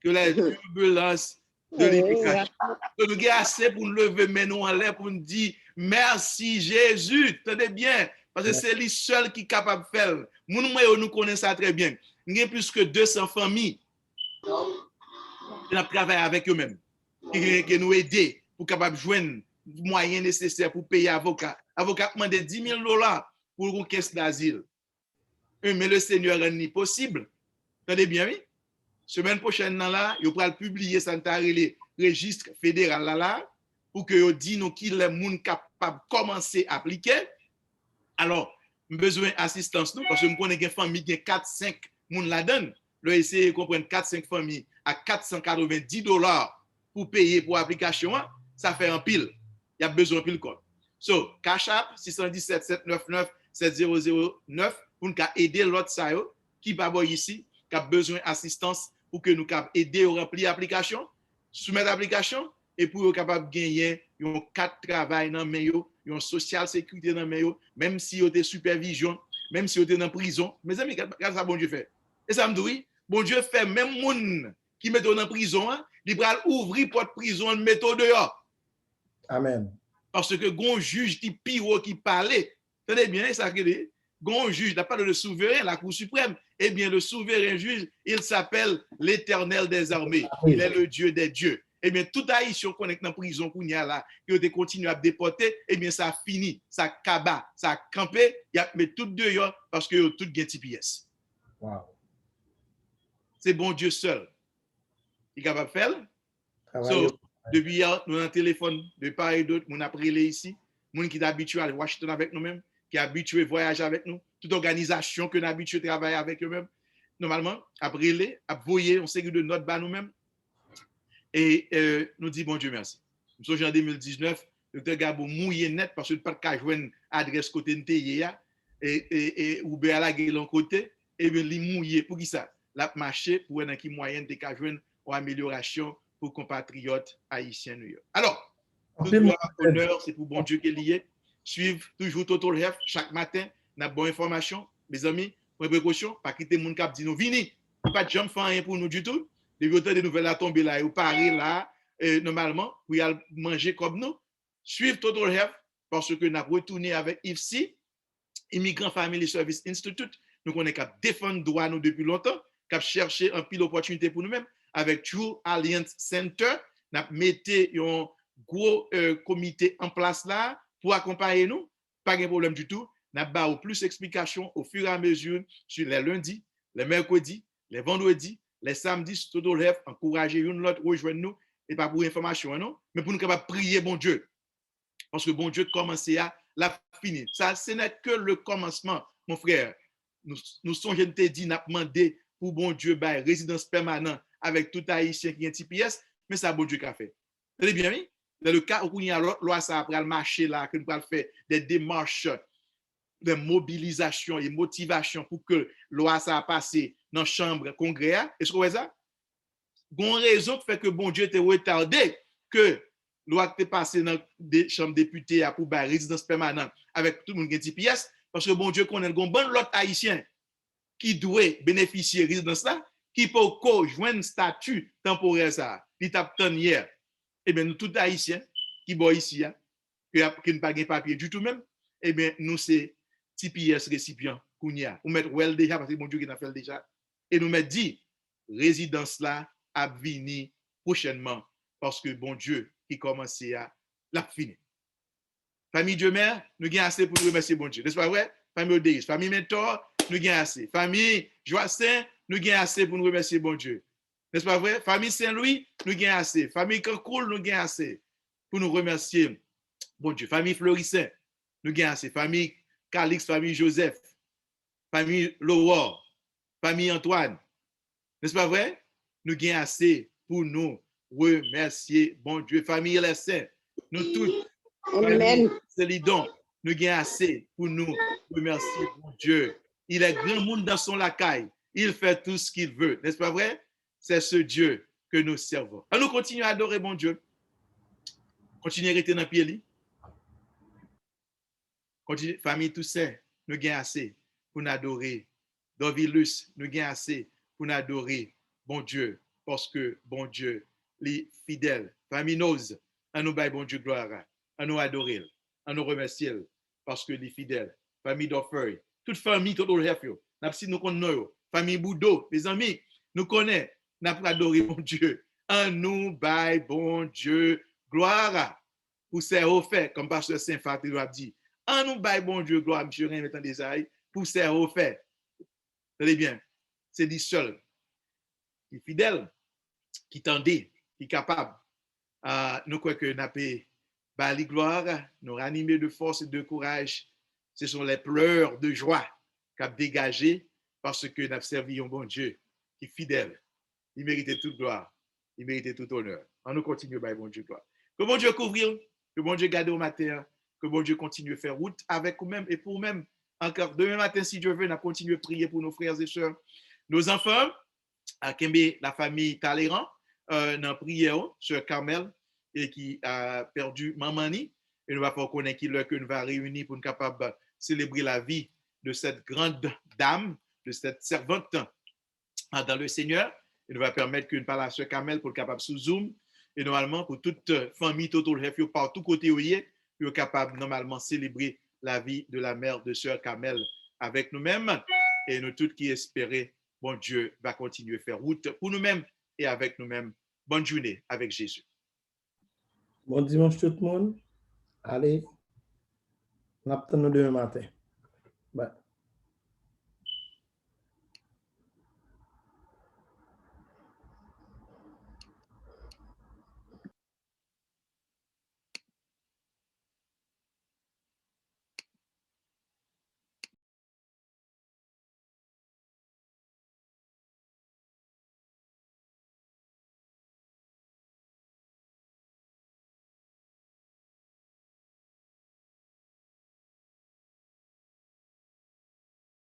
Speaker 8: que la turbulence de l'immigration. Nous avons assez pour nous lever mais nous en l'air pour nous dire merci Jésus, tenez bien, parce que c'est lui seul qui est capable de faire. Nous connaissons ça très bien. Il y a plus que 200 familles qui ont travaillé avec eux-mêmes, qui nous aident pour capable joindre les moyens nécessaires pour payer avocat. Avocat demande $10,000 pour une caisse d'asile. Mais le Seigneur rend possible. Attendez bien, oui? Semaine prochaine, là, il va publier ça dans le registre fédéral là, pour que vous dites nous qui les gens capables de commencer à appliquer. Alors, besoin d'assistance nous, parce que nous connaissons une famille qui a 4-5 moun la donne, le essayer de comprendre 4-5 familles à $490 pour payer pour l'application, ça fait un pile. Il y a besoin de pile code. So, Cash App 617-799-7009 pour nous aider l'autre ça qui va ici, qui a besoin d'assistance pour que nous aider à remplir l'application, soumettre l'application et pour être capable de gagner 4 travail dans main une social sécurité dans mes même si vous êtes supervision, même si vous êtes en prison. Mes amis, qu'est-ce que bon Dieu fait? Et ça me dit, oui, bon Dieu fait même moun qui met en prison, hein, il va ouvrir porte prison, le mettre dehors.
Speaker 1: Amen.
Speaker 8: Parce que gon juge qui pire qui parlait. Tenez bien, ça que dit, gon juge, n'a pas le souverain, la Cour suprême. Eh bien, le souverain juge, il s'appelle l'Éternel des armées. Il est le Dieu des dieux. Eh bien, tout haïtien qu'on est dans la prison qu'on y a là, qui ont continué à déporter, eh bien, ça a fini, ça a kaba, ça a campé, il y a mis tout dehors parce que tout gain TPS.
Speaker 1: Wow.
Speaker 8: C'est bon Dieu seul. Il est capable de faire. So, depuis hier, nous avons un téléphone de part et d'autre, nous avons pris ici, nous qui est habitué à aller à Washington avec nous-mêmes, qui est habitué à voyager avec nous, toute organisation que nous avons habitué à travailler avec eux-mêmes, normalement, après les, à voyer, on sait que de notes bas nous-mêmes. Et nous disons, bon Dieu, merci. Nous sommes en 2019, le docteur Gabo mouillé net parce que pas de cas joindre adresse côté NTIA et ou bien la gueule côté, et bien, il mouillé. Pour qui ça? La marché pour un qui moyen de cas joindre ou amélioration pour compatriotes haïtiens. Alors, tout honneur, c'est pour bon Dieu qui est lié. Suivre toujours Total Health chaque matin, n'a bonne information. Mes amis, prenez précaution, pas quitter mon cap, dit nous, vini, pas de jambes faire rien pour nous du tout. Les auteurs des nouvelles à tomber là, ou parer là, normalement, pour y aller manger comme nous. Suivre Total Health, parce que nous avons retourné avec IFSI, Immigrant Family Service Institute. Nous connaissons qu'à défendre droit nous depuis longtemps, qu'à chercher un pile d'opportunités pour nous-mêmes. Avec True Alliance Center, nous avons mis un gros comité en place là pour accompagner nous. Pas de problème du tout. Nous avons plus d'explications au fur et à mesure sur les lundis, les mercredis, les vendredis, les samedis, tout le rêve, encourager une autre, rejoindre nous, et pas pour information, non, mais pour nous capables prier bon Dieu. Parce que bon Dieu commence à la finir. Ça, ce n'est que le commencement, mon frère. Nous sommes, je te dis, nous avons demandé pour bon Dieu, bah, résidence permanente avec tout haïtien qui est TPS, mais ça, bon Dieu qu'a fait. Vous avez bien vu? Dans le cas où il y a l'autre loi, ça après le marché là, que nous allons faire des démarches de mobilisation et motivation pour que loi ça a passé dans la chambre congrès. Est-ce que vous voyez ça? Une raison qui fait que bon Dieu était retardé que loi était passée dans la chambre députée pour la résidence permanente avec tout le monde qui est TPS, parce que bon Dieu connaît un bon l'autre haïtien qui doit bénéficier de résidence là, qui peut joindre statut temporaire ça, qui tape hier. Eh bien, nous tous haïtiens qui sont ici, qui n'ont pas de papier du tout même, eh bien, nous c'est TPS récipient qu'on y a. Nous mettons well déjà parce que bon Dieu qui a fait déjà. Et nous mettons dit résidence là à venir prochainement parce que bon Dieu qui commence à la finir. Famille Dieu mère, nous avons assez pour remercier bon Dieu. N'est-ce pas vrai? Famille Odéis, famille Mentor, nous avons assez. Famille Joassin, nous avons assez pour nous remercier bon Dieu. N'est-ce pas vrai? Famille Saint-Louis, nous avons assez. Famille Cancoul, nous avons assez pour nous remercier bon Dieu. Famille Florissant, nous avons assez. Famille Calix, famille Joseph, famille Laurent, famille Antoine. N'est-ce pas vrai? Nous avons assez pour nous remercier bon Dieu. Famille Les Saints, nous tous, famille Célidon, nous avons assez pour nous remercier bon Dieu. Il est grand monde dans son lacaille. Il fait tout ce qu'il veut. N'est-ce pas vrai? C'est ce Dieu que nous servons. Alors nous continuons à adorer bon Dieu. Continuez à rester dans le pied. Continue, famille Toussaint, nous avons assez pour nous adorer. Dovilus, nous avons assez pour nous adorer bon Dieu. Parce que bon Dieu, les fidèles, famille Nose, à nous bailler bon Dieu gloire, à nous adorer, à nous remercier parce que les fidèles, famille d'Offeuille, toute famille, tout le reste, nous connaissons, famille Boudot, mes amis, nous connaissons, nous avons adoré bon Dieu, à nous bailler bon Dieu gloire pour ses refaits, comme pasteur Saint-Fatou a dit, à nous bailler bon Dieu gloire, monsieur Rien mettant des ailes, pour ses refaits. Tenez bien, c'est dit seul, les fidèles, qui tendait, qui est capable, nous croyons que nous avons bali gloire, nous ranimer de force et de courage. Ce sont les pleurs de joie qu'a dégagé parce que nous avons servi un bon Dieu qui est fidèle. Il méritait toute gloire, il méritait tout honneur. On nous continue par bon Dieu gloire. Que bon Dieu couvre, que bon Dieu garde au matin, que bon Dieu continue à faire route avec vous-même et pour vous-même. Encore demain matin, si Dieu veut, nous continuons à prier pour nos frères et sœurs, nos enfants, à Kembe, la famille Talleyrand, dans prière sur Carmel et qui a perdu Mamani. Et nous allons faire connaître qui l'heure que nous allons réunir pour nous capables célébrer la vie de cette grande dame, de cette servante dans le Seigneur. Et nous va permettre qu'une parle à Sœur Kamel pour capable sous Zoom. Et normalement, pour toute famille, Total Health, partout côté où il est, nous capable normalement célébrer la vie de la mère de Sœur Kamel avec nous-mêmes. Et nous tous qui espérons, bon Dieu va continuer à faire route pour nous-mêmes et avec nous-mêmes. Bonne journée avec Jésus.
Speaker 2: Bon dimanche tout le monde. Allez, on attend nous demain matin. Bye.